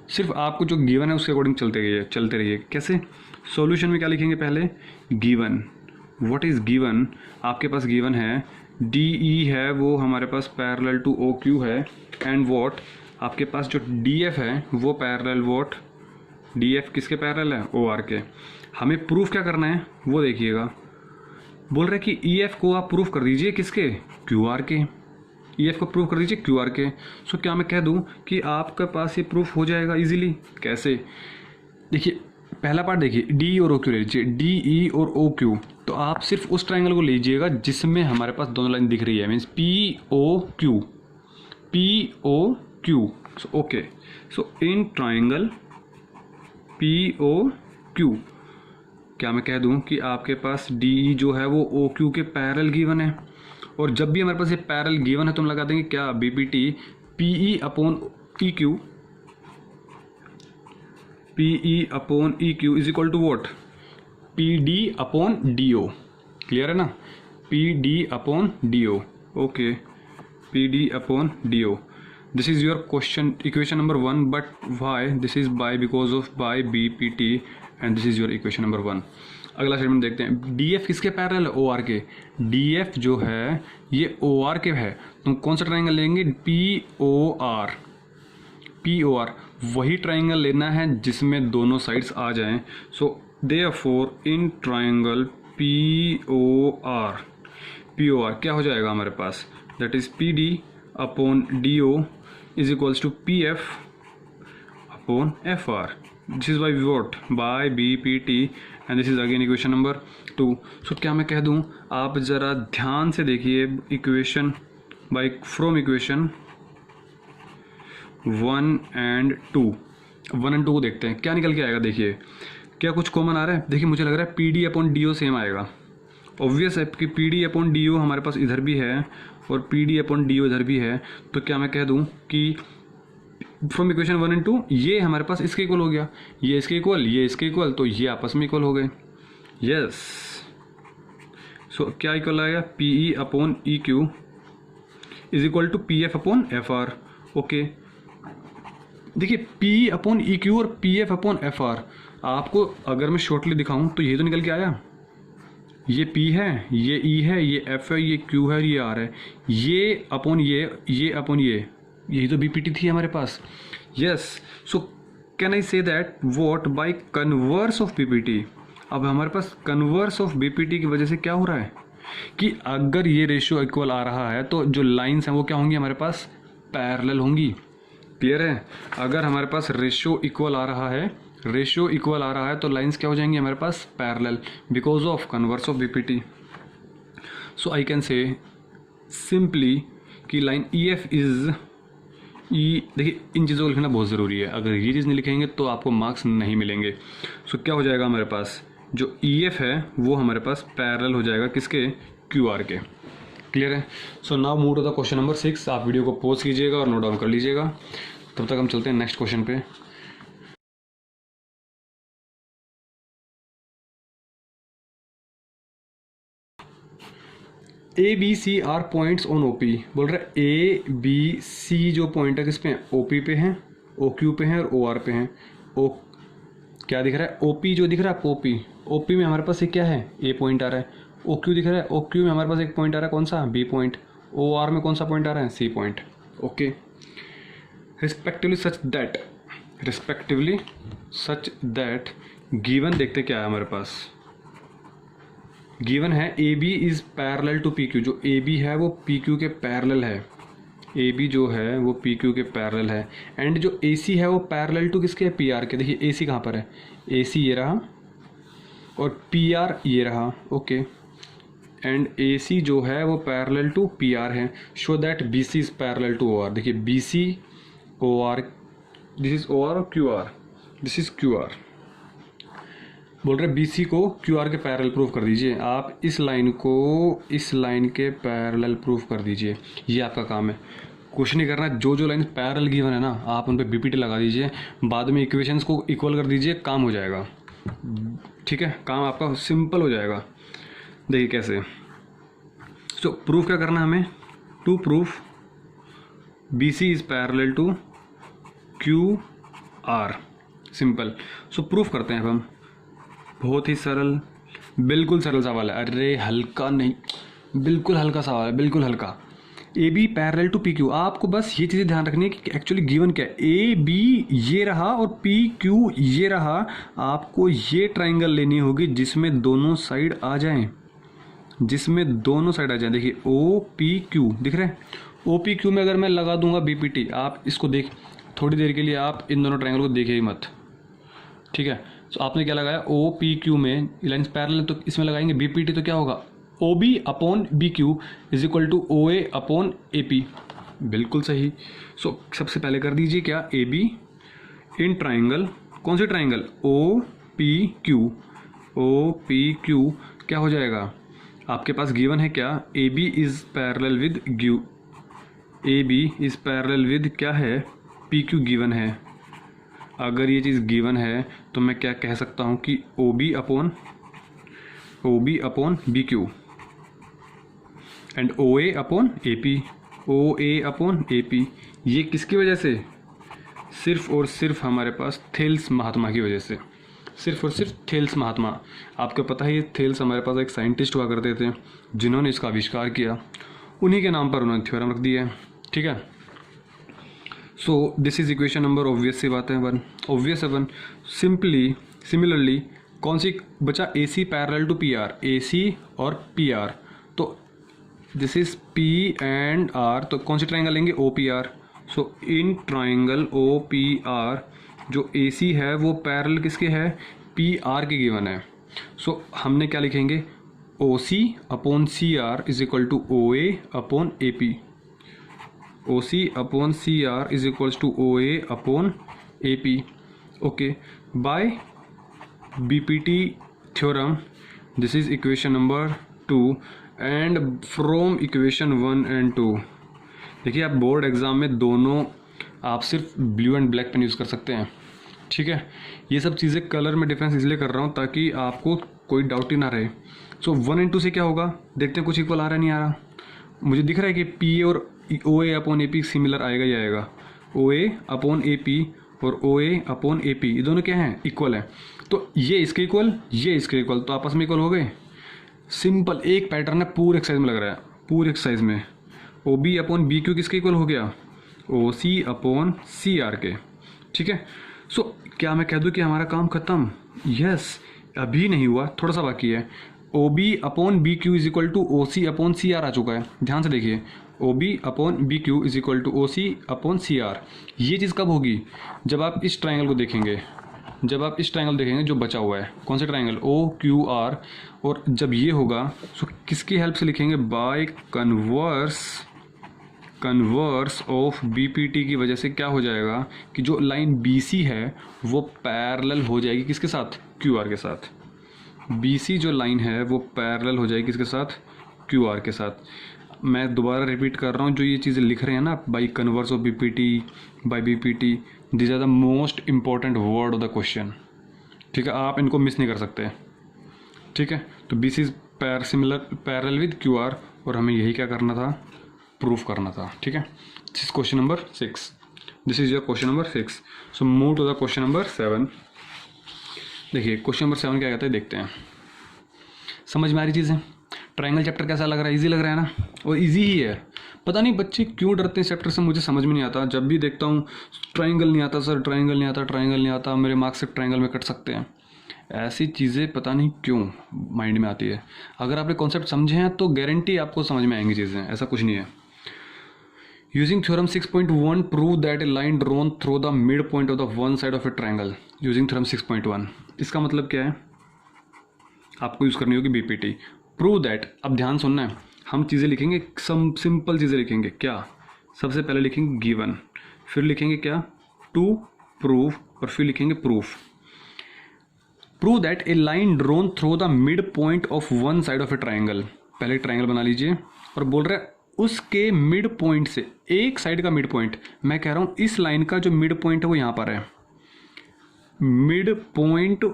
सिर्फ आपको जो गिवन है उसके अकॉर्डिंग चलते रहिए। कैसे, सॉल्यूशन में क्या लिखेंगे, पहले गिवन, व्हाट इज़ गिवन, आपके पास गिवन है DE है वो हमारे पास पैरेलल टू OQ है, एंड व्हाट आपके पास जो DF है वो पैरेलल, व्हाट DF किसके पैरेलल है, OR के। हमें प्रूफ क्या करना है वो देखिएगा, बोल रहे कि EF को आप प्रूफ कर दीजिए किसके, QR के। ई एफ को प्रूफ कर दीजिए क्यू आर के। सो क्या मैं कह दूँ कि आपके पास ये प्रूफ हो जाएगा इजीली। कैसे? देखिए पहला पार्ट देखिए, डी और ओ क्यू ले लीजिए, डी ई और ओ क्यू। तो आप सिर्फ उस ट्राइंगल को लीजिएगा जिसमें हमारे पास दोनों लाइन दिख रही है, means P O Q, P O Q. So okay, so in triangle P O Q क्या मैं कह दूं कि आपके पास डी ई जो है वो ओ क्यू के पैरेलल गिवन है। और जब भी हमारे पास ये पैरेलल गिवन है तो हम लगा देंगे क्या, B P T P E upon E Q, P E upon E Q is equal to what, P D upon D O. Clear है ना? P D upon D O. Okay, P D upon D O. This is your question equation number 1, but why this is by, because of by B P T, and this is your equation number 1। अगला statement देखते हैं, D F किसके parallel है, O R के। D F जो है ये O R के है, तो कौन सा ट्राइंगल लेंगे, P O R, P O R. वही ट्राइंगल लेना है जिसमें दोनों साइड्स आ जाएं। So therefore in triangle P O R, P O R क्या हो जाएगा हमारे पास, that is P D upon D O is equals to P F upon F R. This is by what, by B P T, and this is again equation number 2। So क्या मैं कह दूं, आप ज़रा ध्यान से देखिए equation by from equation 1 and 2 को देखते हैं क्या निकल के आएगा। देखिए क्या कुछ कॉमन आ रहा है, देखिए मुझे लग रहा है P D upon D O same आएगा। ऑब्वियस है कि P D upon D O हमारे पास इधर भी है और P D upon D O इधर भी है। तो क्या मैं कह दूं कि फ्रॉम इक्वेशन 1 and 2 ये हमारे पास इसके इक्वल हो गया, ये इसके इक्वल, ये इसके इक्वल, तो ये आपस में इक्वल हो गए। यस, सो क्या इक्वल आएगा, P E upon E Q is equal to P F upon F R. Okay, देखिए पी अपॉन ई क्यू और P F upon F R, आपको अगर मैं शॉर्टली दिखाऊं तो ये तो निकल के आया, ये पी है, ये ई है, ये एफ है, ये क्यू है, ये आर है, ये अपॉन ये अपॉन ये, यही तो बीपीटी थी हमारे पास। यस, सो कैन आई से that what, by converse of BPT. अब हमारे पास कन्वर्स ऑफ बीपीटी की वजह से क्या हो रहा है कि अगर ये रेशियो इक्वल आ रहा है तो जो लाइंस हैं वो क्या होंगी हमारे पास, पैरेलल होंगी। क्लियर है? अगर हमारे पास रेशियो इक्वल आ रहा है, रेशियो इक्वल आ रहा है तो लाइंस क्या हो जाएंगी हमारे पास, parallel, because of converse of BPT. So I can say simply कि line E F is E. देखिए इन चीज़ों को लिखना बहुत ज़रूरी है, अगर ये चीज़ नहीं लिखेंगे तो आपको मार्क्स नहीं मिलेंगे। सो क्या हो जाएगा हमारे पास, जो ई एफ है वो हमारे पास पैरेलल हो जाएगा किसके, क्यू आर के। क्लियर है? So now move to the question number 6। आप वीडियो को पॉज कीजिएगा और नोट डाउन कर लीजिएगा, तब तक हम चलते हैं नेक्स्ट क्वेश्चन पे। A B C are points on O, P रहा है ए बी सी जो पॉइंट है किस पे हैं, ओपी पे हैं, ओ क्यू पे हैं और ओ आर पे हैं। ओ क्या दिख रहा है, ओपी जो दिख रहा है, ओपी, ओपी में हमारे पास एक क्या है, ए पॉइंट आ रहा है। ओ क्यू दिख रहा है, ओ क्यू में हमारे पास एक पॉइंट आ रहा है, कौन सा, बी पॉइंट। ओ आर में कौन सा पॉइंट आ रहा है, C point. Okay, respectively such that given देखते क्या है हमारे पास, गिवन है A B is parallel to P Q. जो ए बी है वो पी क्यू के पैरेलल है, ए बी जो है वो पी क्यू के पैरेलल है। एंड जो ए सी है वो पैरेलल टू किसके है, पी आर के। देखिए ए सी कहाँ पर है, ए सी ये रहा और पी आर ये रहा। ओके, एंड ए सी जो है वो पैरेलल टू पी आर है। Show that B C is parallel to O R. देखिए B C O R, this is O R और Q R, this is Q R. बोल रहे बी सी को Q R के parallel proof कर दीजिए। आप इस लाइन को इस लाइन के पैरेलल प्रूफ कर दीजिए, ये आपका काम है। कुछ नहीं करना, जो जो लाइन पैरेलल गिवन है ना आप उन पे बीपीटी लगा दीजिए, बाद में इक्वेशंस को इक्वल कर दीजिए, काम हो जाएगा। ठीक है, काम आपका सिंपल हो जाएगा। देखिए कैसे, सो प्रूफ क्या करना है हमें, to proof B C is parallel to Q R, simple. So proof करते हैं अब हम, बहुत ही सरल, बिल्कुल सरल सवाल है। अरे हल्का नहीं, बिल्कुल हल्का सवाल है, बिल्कुल हल्का। A B parallel to P Q, आपको बस ये चीज़ें ध्यान रखनी है कि एक्चुअली गिवन क्या है। ए बी ये रहा और पी क्यू ये रहा, आपको ये ट्राइंगल लेनी होगी जिसमें दोनों साइड आ जाएं, जिसमें दोनों साइड आ जाएं। देखिए ओ पी क्यू दिख रहे हैं, ओ पी क्यू में अगर मैं लगा दूंगा बी पी टी, आप इसको देख, थोड़ी देर के लिए आप इन दोनों ट्रायंगल को देखिए ही मत, ठीक है। तो आपने क्या लगाया, ओ पी क्यू में लाइन्स पैरेलल, तो इसमें लगाएंगे बी पी टी, तो क्या होगा, O B upon B Q is equal to O A upon A P, बिल्कुल सही। सो सबसे पहले कर दीजिए क्या, ए बी इन ट्राइंगल, कौन सी triangle, O P Q, O P Q क्या हो जाएगा, आपके पास गिवन है क्या, A B is parallel with Q, A B is parallel with क्या है, पी क्यू गिवन है। अगर ये चीज़ गिवन है तो मैं क्या कह सकता हूँ कि O B upon B Q and O A upon A P, O A upon A P. ये किसकी वजह से, सिर्फ और सिर्फ हमारे पास थेल्स महात्मा की वजह से, सिर्फ और सिर्फ थेल्स महात्मा। आपको पता है ये थेल्स हमारे पास एक साइंटिस्ट हुआ करते थे जिन्होंने इसका आविष्कार किया, उन्हीं के नाम पर उन्होंने थ्योरम रख दिया है, ठीक है। So this is equation number, obvious सी बात है वन, ऑब्वियस है वन। सिमिलरली कौन सी बचा, A C parallel to P R, A C और पी आर, तो this is P and R, तो कौन सी ट्राइंगल लेंगे, O P R. So in triangle O P R जो ए सी है वो पैरेलल किसके है, पी आर के गिवन है। सो हमने क्या लिखेंगे, O C upon C R is equal to O A upon A P, O C upon C R is equals to O A upon A P, okay, by B P T theorem. This is equation number 2 and from equation 1 and 2, देखिए आप board exam में दोनों आप सिर्फ blue and black pen use कर सकते हैं, ठीक है। ये सब चीज़ें कलर में डिफरेंस इसलिए कर रहा हूँ ताकि आपको कोई डाउट ही ना रहे। सो 1 एंड 2 से क्या होगा, देखते हैं कुछ इक्वल आ रहा है नहीं आ रहा। मुझे दिख रहा है कि पी और ओ A upon A P similar आएगा ही आएगा, ओ ए अपॉन ए पी और ओ ए अपॉन ए पी ये दोनों क्या हैं, इक्वल है। तो ये इसके इक्वल, ये इसके इक्वल, तो आपस में इक्वल हो गए। सिंपल एक पैटर्न है, पूरे एक्सरसाइज में लग रहा है, पूरे एक्सरसाइज में O B upon B Q किसके इक्वल हो गया, ओ सी अपॉन सी आर के, ठीक है। सो क्या मैं कह दूं कि हमारा काम खत्म, यस, अभी नहीं हुआ, थोड़ा सा बाकी है। O B upon B Q is equal to O C upon C R आ चुका है, ध्यान से देखिए, O B upon B Q is equal to O C upon C R. ये चीज़ कब होगी, जब आप इस ट्राइंगल को देखेंगे, जब आप इस ट्राइंगल देखेंगे जो बचा हुआ है, कौन सा ट्राइंगल, ओ क्यू आर, और जब ये होगा तो किसकी हेल्प से लिखेंगे, by converse of B P T की वजह से क्या हो जाएगा कि जो लाइन बी सी है वो पैरेलल हो जाएगी किसके साथ, क्यू आर के साथ। बी सी जो लाइन है वो पैरेलल हो जाएगी किसके साथ, क्यू आर के साथ। मैं दोबारा रिपीट कर रहा हूँ, जो ये चीज़ें लिख रहे हैं ना, by converse of B P T, by B P T, this are the most important word of the question, ठीक है, आप इनको मिस नहीं कर सकते, ठीक है। तो B C is parallel with Q R, और हमें यही क्या करना था, प्रूफ करना था, ठीक है। This is question number 6, this is your question number 6। So move to the question number 7। देखिए क्वेश्चन नंबर 7 क्या कहते हैं, देखते हैं, समझ में आ रही चीज़ें। ट्राइंगल चैप्टर कैसा लग रहा है, इजी लग रहा है ना, और इजी ही है। पता नहीं बच्चे क्यों डरते हैं चैप्टर से, मुझे समझ में नहीं आता। जब भी देखता हूँ ट्राइंगल नहीं आता सर, ट्राइंगल नहीं आता, ट्राइंगल नहीं आता, मेरे मार्क्स सिर्फ ट्राइंगल में कट सकते हैं, ऐसी चीज़ें पता नहीं क्यों माइंड में आती है। अगर आपने कॉन्सेप्ट समझे हैं तो गारंटी आपको समझ में आएंगी चीज़ें, ऐसा कुछ नहीं है। Using theorem 6.1 prove that a line drawn through the mid point of the one side of A triangle using theorem 6.1। इसका मतलब क्या है, आपको यूज़ करनी होगी बीपीटी। प्रूव दैट, अब ध्यान सुनना है, हम चीज़ें लिखेंगे, सम सिंपल चीज़ें लिखेंगे। क्या, सबसे पहले लिखेंगे गिवन, फिर लिखेंगे क्या, टू प्रूव, और फिर लिखेंगे proof. Prove that a line drawn through the mid point of one side of A triangle. पहले ट्राइंगल बना लीजिए और बोल रहा है उसके मिड पॉइंट से, एक साइड का मिड पॉइंट, मैं कह रहा हूँ इस लाइन का जो मिड पॉइंट है वो यहाँ पर है, mid point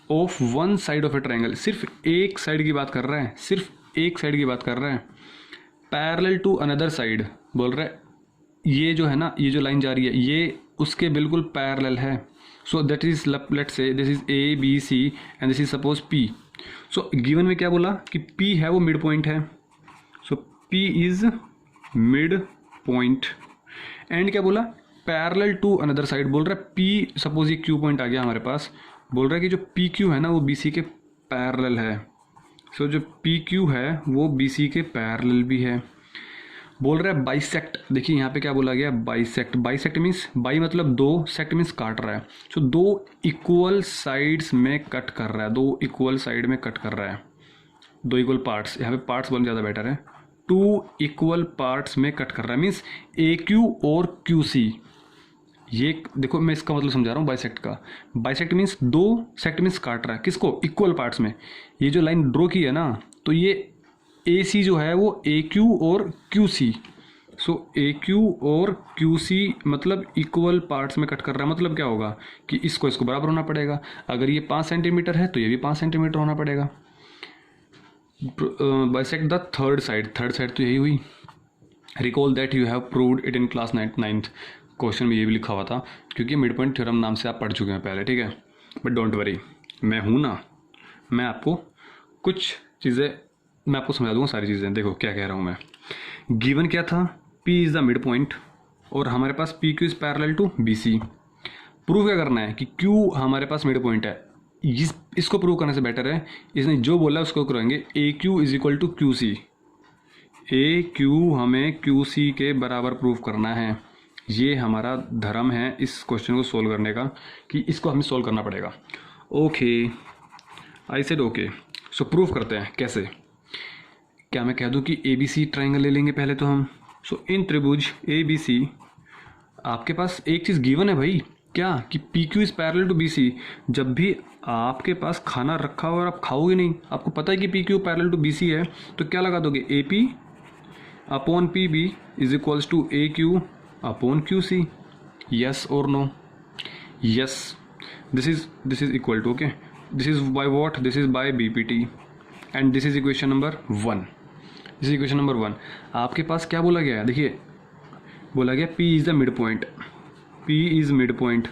of one side of A triangle, सिर्फ एक साइड की बात कर रहा है, सिर्फ एक साइड की बात कर रहा है। पैरेलल टू अनदर साइड बोल रहा है, ये जो है ना, ये जो लाइन जा रही है ये उसके बिल्कुल पैरेलल है। So that is, let's say this is A B C and this is suppose P. So given में क्या बोला कि पी है वो मिड पॉइंट है, so P is mid point. And क्या बोला, पैरेलल टू अनदर साइड, बोल रहा है पी, सपोज ये क्यू पॉइंट आ गया हमारे पास, बोल रहा है कि जो पी क्यू है ना वो बी सी के पैरेलल है। सो जो पी क्यू है वो बी सी के पैरेलल भी है। बोल रहा है बाइसेक्ट। देखिए यहाँ पे क्या बोला गया, बाइसेक्ट। बाइसेक्ट मीन्स बाई मतलब दो, सेक्ट मीन्स काट रहा है। सो दो इक्वल साइड्स में कट कर रहा है, दो इक्वल साइड में कट कर रहा है, दो इक्वल पार्ट्स, यहाँ पे पार्ट्स बोलना ज़्यादा बेटर है। टू इक्वल पार्ट्स में कट कर रहा है मीन्स ए क्यू और क्यू सी। ये देखो मैं इसका मतलब समझा रहा हूँ बाइसेक्ट का। बाइसेक्ट मीन्स दो, सेक्ट मीन्स काट रहा है, किसको, इक्वल पार्ट्स में। ये जो लाइन ड्रॉ की है ना, तो ये ए सी जो है वो ए क्यू और Q C. So A Q और क्यू सी मतलब इक्वल पार्ट्स में कट कर रहा है। मतलब क्या होगा कि इसको बराबर होना पड़ेगा। अगर ये 5 सेंटीमीटर है तो ये भी 5 सेंटीमीटर होना पड़ेगा। Bisect the third side. Third side तो यही हुई। Recall that you have proved it in class 9th। Question में ये भी लिखा हुआ था, क्योंकि मिड पॉइंट थ्योरम नाम से आप पढ़ चुके हैं पहले, ठीक है। बट डोंट वरी, मैं हूँ ना, मैं आपको कुछ चीज़ें मैं आपको समझा दूँगा सारी चीज़ें। देखो क्या कह रहा हूँ मैं। गिवन क्या था, P is the mid point और हमारे पास P Q is parallel to B C. Prove क्या करना है कि Q हमारे पास मिड पॉइंट है। इसको प्रूव करने से बेटर है, इसने जो बोला है उसको करेंगे। A Q is equal to Q C. A Q हमें क्यू सी के बराबर प्रूव करना है। ये हमारा धर्म है इस क्वेश्चन को सोल्व करने का, कि इसको हमें सोल्व करना पड़ेगा। Okay, I said okay. So prove करते हैं कैसे। क्या मैं कह दूं कि ए बी सी ट्राइंगल ले लेंगे पहले तो हम। सो इन त्रिभुज ए बी सी आपके पास एक चीज़ गिवन है भाई, क्या, कि P Q is parallel to B C. जब भी आपके पास खाना रखा हो और आप खाओगे नहीं, आपको पता है कि P Q parallel to B C है, तो क्या लगा दोगे, A P upon P B is equals to A Q upon Q C. Yes और no, yes. This is equal to, okay, this is by what, this is by B P T and this is equation number 1। This is equation number 1। आपके पास क्या बोला गया है, देखिए बोला गया P is the mid point. P is mid point,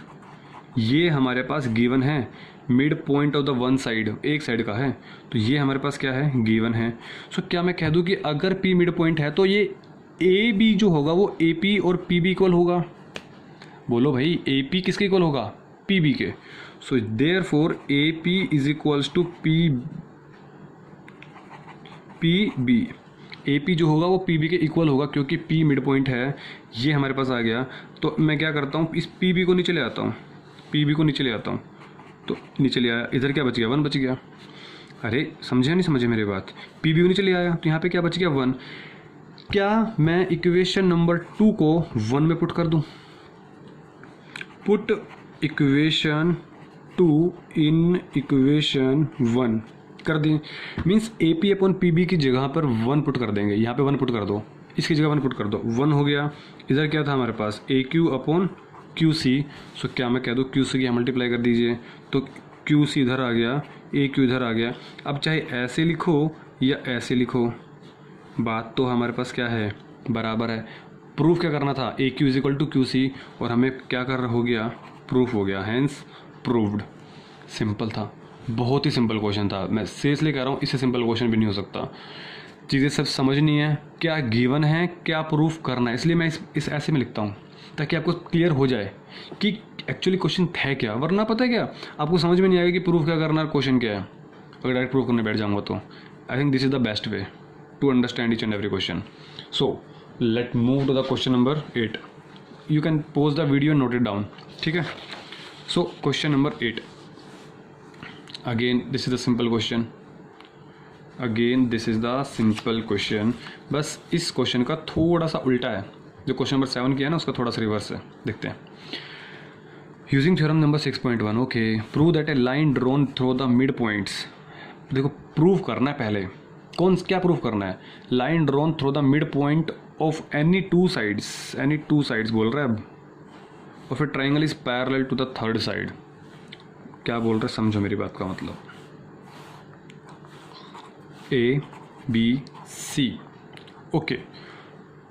ये हमारे पास गिवन है। Mid point of the one side, एक साइड का है, तो ये हमारे पास क्या है, गिवन है। सो क्या मैं कह दूं कि अगर P मिड पॉइंट है तो ये ए बी जो होगा वो ए पी और पी बी इक्वल होगा। बोलो भाई, ए पी किसके इक्वल होगा, पी बी के। So therefore A P is equals to P B. A P जो होगा वो पी बी के इक्वल होगा, क्योंकि पी मिड पॉइंट है। ये हमारे पास आ गया। तो मैं क्या करता हूँ, इस पी बी को नीचे ले आता हूँ, पी बी को नीचे ले आता हूँ। तो नीचे ले आया, इधर क्या बच गया, 1 बच गया। अरे समझे नहीं समझे मेरी बात, पी बी को नीचे ले आया तो यहाँ पे क्या बच गया, 1। क्या मैं इक्वेशन नंबर 2 को 1 में पुट कर दूँ। पुट इक्वेशन 2 इन इक्वेशन 1 कर दें, means A P upon P B की जगह पर 1 पुट कर देंगे। यहाँ पे 1 पुट कर दो, इसकी जगह 1 पुट कर दो, 1 हो गया। इधर क्या था हमारे पास, ए क्यू अपॉन क्यू सी। सो क्या मैं कह दूँ, क्यू सी की मल्टीप्लाई कर दीजिए, तो क्यू सी इधर आ गया, ए क्यू इधर आ गया। अब चाहे ऐसे लिखो या ऐसे लिखो, बात तो हमारे पास क्या है, बराबर है। प्रूफ क्या करना था, A Q is equal to Q C, और हमें क्या कर हो गया, प्रूफ हो गया, हैंस प्रूव्ड। सिंपल था, बहुत ही सिंपल क्वेश्चन था। मैं सीरियसली कह रहा हूँ, इससे सिंपल क्वेश्चन भी नहीं हो सकता। चीज़ें सब समझनी है, क्या गिवन है, क्या प्रूफ करना है। इसलिए मैं इस ऐसे में लिखता हूँ, ताकि आपको क्लियर हो जाए कि एक्चुअली क्वेश्चन है क्या। वरना पता है क्या, आपको समझ में नहीं आएगा कि प्रूफ क्या करना है, क्वेश्चन क्या है। अगर डायरेक्ट प्रूफ करने बैठ जाऊँगा तो I think this is the best way to understand each and every question. So let move to the question number 8। You can pause the video and note it down, ठीक है। So question number 8, again this is the simple question, again this is the simple question. बस इस question का थोड़ा सा उल्टा है, जो क्वेश्चन नंबर 7 किया है ना उसका थोड़ा सा रिवर्स है। देखते हैं। Using theorem number 6.1, okay, prove that a line drawn through the mid points. देखो प्रूव करना है पहले, क्या प्रूव करना है, line drawn through the mid point of any two sides बोल रहा है अब, और फिर triangle is parallel to the third side. क्या बोल रहे हैं, समझो मेरी बात का मतलब। A B C, okay,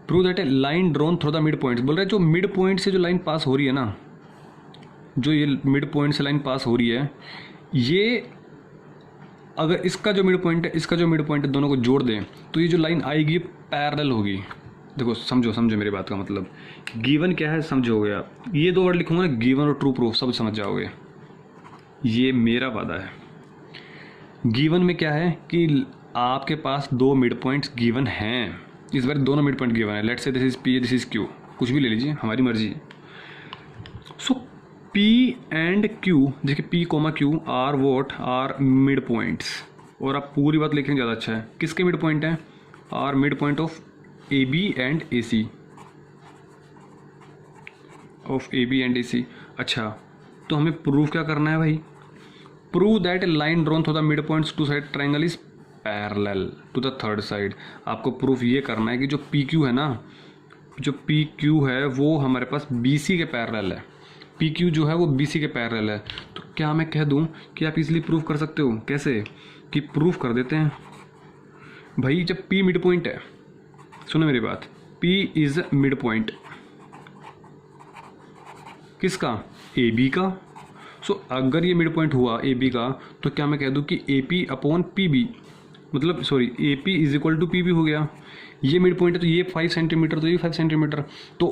prove that a line drawn through the mid point. बोल रहे हैं जो मिड पॉइंट से जो लाइन पास हो रही है ना, जो ये मिड पॉइंट से लाइन पास हो रही है, ये अगर इसका जो मिड पॉइंट है, इसका जो मिड पॉइंट है, दोनों को जोड़ दें तो ये जो लाइन आएगी पैरेलल होगी। देखो समझो मेरी बात का मतलब, गिवन क्या है समझोगे आप। ये 2 वर्ड लिखूंगा ना, गिवन और ट्रू प्रूफ, सब समझ जाओगे। ये मेरा वादा है। गिवन में क्या है कि आपके पास 2 मिड पॉइंट्स गिवन हैं, इस बार दोनों मिड पॉइंट गिवन है। Let's say this is P, this is Q, कुछ भी ले लीजिए, हमारी मर्जी है। सो पी एंड क्यू, देखिए P comma Q are what are mid points, और आप पूरी बात लिखेंगे ज़्यादा अच्छा है। किसके मिड पॉइंट हैं? Are mid point of A B and A C, of A B and A C. अच्छा, तो हमें प्रूफ क्या करना है भाई? Prove that a line drawn through the mid points two side triangle is parallel to the third side. आपको proof ये करना है कि जो पी क्यू है ना, जो पी क्यू है वो हमारे पास बी सी के पैरेलल है। पी क्यू जो है वो बी सी के पैरेलल है। तो क्या मैं कह दूं कि आप इजीली प्रूफ कर सकते हो? कैसे कि प्रूफ कर देते हैं भाई। जब पी मिड पॉइंट है, सुनो मेरी बात, पी इज मिड पॉइंट किसका? ए बी का। सो अगर ये मिड पॉइंट हुआ ए बी का, तो क्या मैं कह दूं कि A P upon P B, मतलब sorry A P is equal to P B हो गया। ये मिड पॉइंट है तो ये 5 सेंटीमीटर, तो ये 5 सेंटीमीटर, तो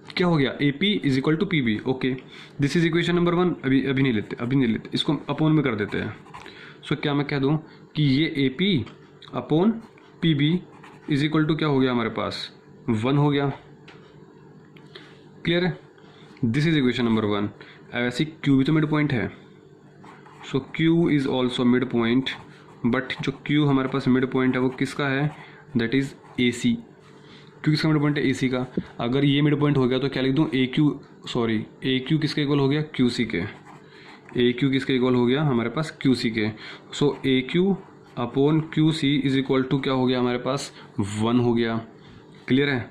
क्या हो गया? A P is equal to P B. Okay, this is equation number 1। अभी नहीं लेते, इसको अपॉन में कर देते हैं। सो क्या मैं कह दूं कि ये A P upon P B is equal to क्या हो गया हमारे पास? 1 हो गया। क्लियर है? This is equation number 1। ऐसे क्यू भी तो मिड पॉइंट है। So Q is also mid point, but जो क्यू हमारे पास मिड पॉइंट है वो किसका है? That is A C. Q किसका मिड पॉइंट है? ए सी का। अगर ये मिड पॉइंट हो गया तो क्या लिख दूँ? ए क्यू किसके इक्वल हो गया? क्यू सी के। ए क्यू किसके इक्वल हो गया हमारे पास? क्यू सी के। So A Q upon Q C is equal to क्या हो गया हमारे पास? 1 हो गया। क्लियर है?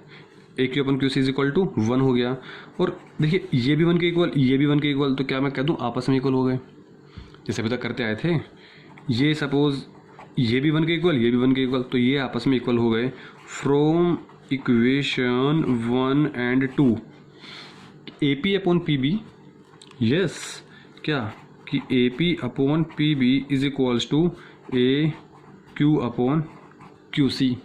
A Q upon Q C is equal to 1 हो गया। और देखिए ये भी 1 के इक्वल, ये भी 1 के इक्वल, तो क्या मैं कह दूँ आपस में इक्वल हो गए, जैसे अभी तक करते आए थे। ये सपोज ये भी 1 के इक्वल, ये भी 1 के इक्वल, तो ये आपस में इक्वल हो गए। From equation 1 and 2 A P upon P B, yes, क्या कि A P upon P B is equals to A Q upon Q C.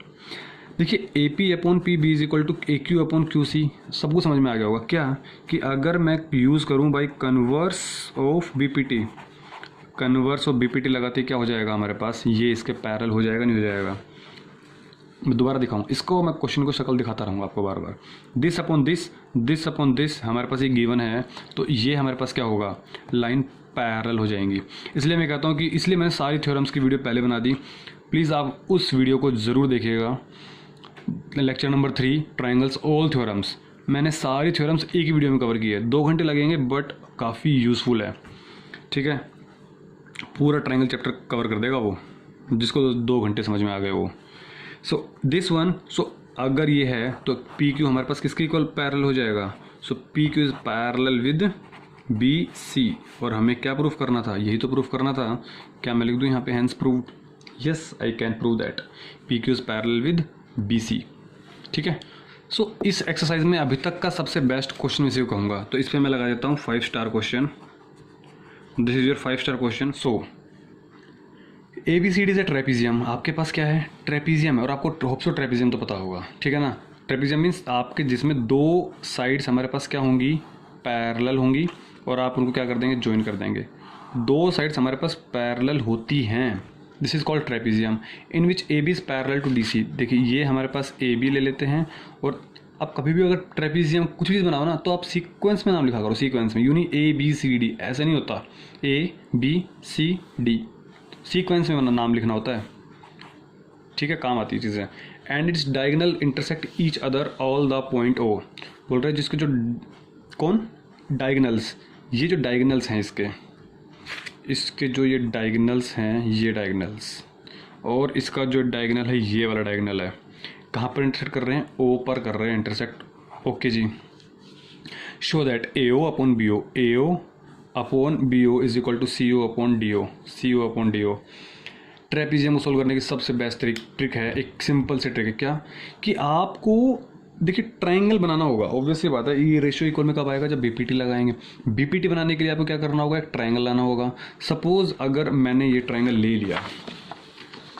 देखिए A P upon P B is equal to A Q upon Q C, सबको समझ में आ गया होगा क्या कि अगर मैं यूज़ करूं by converse of B P T, converse of B P T लगाते क्या हो जाएगा हमारे पास? ये इसके पैरेलल हो जाएगा, नहीं हो जाएगा? मैं दोबारा दिखाऊं इसको, मैं क्वेश्चन को शक्ल दिखाता रहूँगा आपको बार बार। This upon this, this upon this हमारे पास ये गिवन है, तो ये हमारे पास क्या होगा? लाइन पैरेलल हो जाएंगी। इसलिए मैं कहता हूँ कि इसलिए मैंने सारी थ्योरम्स की वीडियो पहले बना दी। प्लीज़ आप उस वीडियो को ज़रूर देखिएगा। Lecture number 3 triangles all theorems, मैंने सारी थ्योरम्स एक ही वीडियो में कवर की है। 2 घंटे लगेंगे बट काफ़ी यूज़फुल है। ठीक है, पूरा ट्रायंगल चैप्टर कवर कर देगा वो, जिसको 2 घंटे समझ में आ गए वो। सो दिस वन, सो अगर ये है तो पी क्यू हमारे पास किसके इक्वल पैरेलल हो जाएगा? So P Q is parallel with B C, और हमें क्या प्रूफ करना था? यही तो प्रूफ करना था। क्या मैं लिख दूँ यहाँ पे hence proved? Yes, I can prove that P Q is parallel with B C. ठीक है, सो इस एक्सरसाइज में अभी तक का सबसे बेस्ट क्वेश्चन इसी को कहूँगा, तो इस पर मैं लगा देता हूँ 5 star question. This is your 5 star question. So A B C D is a trapezium, आपके पास क्या है? ट्रेपीजियम है, और आपको होप्सो ट्रेपीजियम तो पता होगा। ठीक है ना? ट्रेपीजियम मीन्स आपके जिसमें 2 साइड्स हमारे पास क्या होंगी? पैरेलल होंगी, और आप उनको क्या कर देंगे? ज्वाइन कर देंगे। 2 साइड्स हमारे पास पैरेलल होती हैं, this is called trapezium, in which A B is parallel to D C. देखिए ये हमारे पास ए बी ले लेते हैं, और आप कभी भी अगर ट्रेपीजियम कुछ भी बनाओ ना, तो आप सीक्वेंस में नाम लिखा करो, सीक्वेंस में, यूनी ए बी सी डी, ऐसा नहीं होता A B C D, sequence में नाम लिखना होता है। ठीक है, काम आती है चीज़ें। And its diagonal intersect each other all the point O, बोल रहे हैं जिसके जो कौन डायगोनल्स, ये जो डायगोनल्स हैं इसके जो ये डायगोनल्स हैं, ये डायगोनल्स, और इसका जो डायगोनल है ये वाला डायगोनल है, कहाँ पर इंटरसेक्ट कर रहे हैं? ओ पर कर रहे हैं इंटरसेक्ट। ओके जी, show that A O upon B O, A O upon B O is equal to C O upon D O, C O upon D O. Trapezium को सोल्व करने की सबसे बेस्ट ट्रिक है, एक simple से trick है, क्या कि आपको देखिए ट्रायंगल बनाना होगा। ऑब्वियसली बात है, ये रेशियो इक्वल में कब आएगा? जब बीपीटी लगाएंगे। बीपीटी बनाने के लिए आपको क्या करना होगा? एक ट्रायंगल लाना होगा। सपोज अगर मैंने ये ट्रायंगल ले लिया,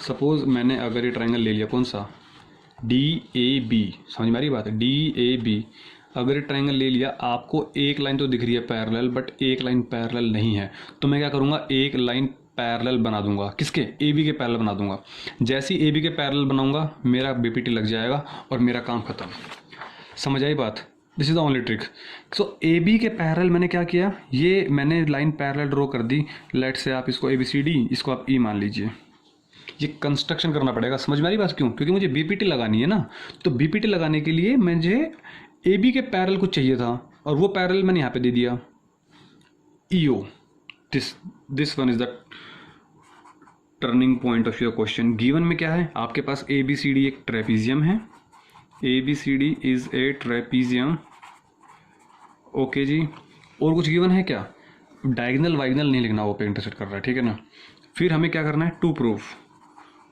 सपोज मैंने अगर ये ट्रायंगल ले लिया, कौन सा? डी ए बी, समझ में आ रही बात है? डी ए बी, अगर ये ट्रायंगल ले लिया, आपको एक लाइन तो दिख रही है पैरेलल, बट एक लाइन पैरेलल नहीं है, तो मैं क्या करूँगा? एक लाइन पैरेलल बना दूंगा, किसके, ए बी के पैरेलल बना दूंगा। जैसे ही ए बी के पैरेलल बनाऊंगा मेरा बीपीटी लग जाएगा और मेरा काम खत्म। समझ आई बात? This is the only trick. So A B के पैरेलल मैंने क्या किया, ये मैंने लाइन पैरेलल ड्रॉ कर दी। लेट से आप इसको ए बी सी डी, इसको आप ई मान लीजिए। ये कंस्ट्रक्शन करना पड़ेगा। समझ में आ रही बात? क्यों? क्योंकि मुझे बीपीटी लगानी है ना। तो बीपीटी लगाने के लिए मुझे ए बी के पैरेलल कुछ चाहिए था और वो पैरेलल मैंने यहाँ पे दे दिया E O. This one is the turning point of your question. Given में क्या है आपके पास, ए बी सी डी एक ट्रेपीजियम है। A B C D is a trapezium. Okay जी। और कुछ गिवन है क्या? डायगोनल वाइगनल नहीं लिखना, वो पे इंटरसेक्ट कर रहा है, ठीक है ना। फिर हमें क्या करना है, टू प्रूफ।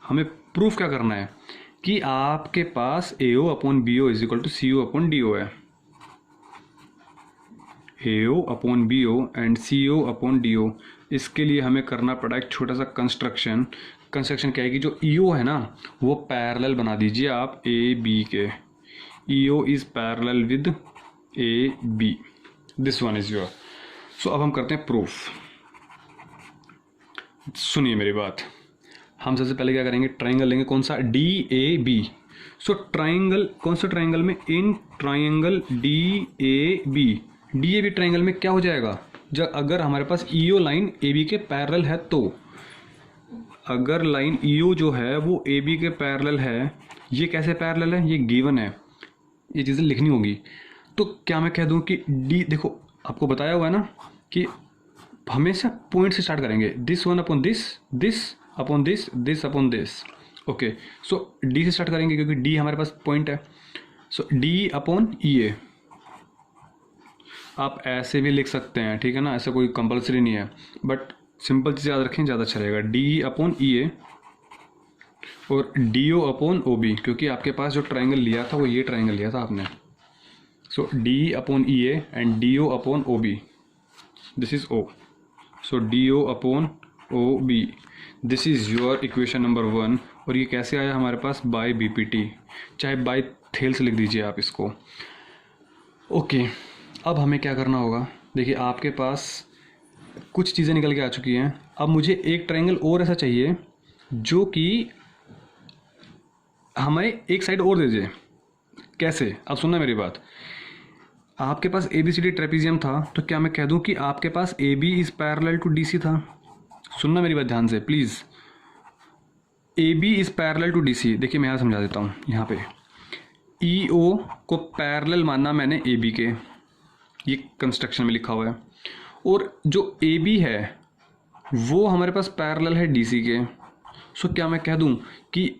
हमें प्रूफ क्या करना है कि आपके पास A O upon B O is equal to C O upon D O है। A O upon B O and C O upon D O. इसके लिए हमें करना पड़ा एक छोटा सा कंस्ट्रक्शन। कंस्ट्रक्शन क्या है कि जो ई ओ है ना वो पैरेलल बना दीजिए आप ए बी के। E O is parallel with A B. This one is your. So अब हम करते हैं प्रूफ। सुनिए मेरी बात। हम सबसे पहले क्या करेंगे, ट्राइंगल लेंगे। कौन सा? D A B. So triangle, कौन सा ट्राइंगल में? In triangle D A B. D A B triangle में क्या हो जाएगा, जब अगर हमारे पास E O line A B के पैरेलल है तो, अगर लाइन ई ओ जो है वो ए बी के पैरेलल है, ये कैसे पैरेलल है, ये गिवन है, ये चीज़ें लिखनी होगी। तो क्या मैं कह दूं कि डी, देखो आपको बताया हुआ है ना कि हमेशा पॉइंट से स्टार्ट करेंगे। This one upon this, this upon this, this upon this. Okay, so D से स्टार्ट करेंगे क्योंकि डी हमारे पास पॉइंट है। सो डी अपॉन ई ए। आप ऐसे भी लिख सकते हैं, ठीक है ना, ऐसा कोई कंपलसरी नहीं है, बट सिंपल चीज़ याद रखें, ज़्यादा अच्छा रहेगा। डी अपॉन ई ए और D O upon O B, क्योंकि आपके पास जो ट्राइंगल लिया था वो ये ट्राइंगल लिया था आपने। So D upon E A and D O upon O B, this is O. So D O upon O B, this is your equation number 1। और ये कैसे आया हमारे पास, बाय बी पी टी, चाहे बाय थेल से लिख दीजिए आप इसको। ओके, अब हमें क्या करना होगा, देखिए आपके पास कुछ चीज़ें निकल के आ चुकी हैं। अब मुझे एक ट्रायंगल और ऐसा चाहिए जो कि हमें एक साइड और दे दे। कैसे? अब सुनना मेरी बात। आपके पास A B C D trapezium था, तो क्या मैं कह दूं कि आपके पास A B is parallel to D C था? सुनना मेरी बात ध्यान से please. A B is parallel to D C. देखिए मैं यहाँ समझा देता हूँ। यहाँ पे ई ओ को पैरेलल मानना मैंने ए बी के, ये कंस्ट्रक्शन में लिखा हुआ है। और जो ए बी है वो हमारे पास पैरेलल है डी सी के। सो क्या मैं कह दूं कि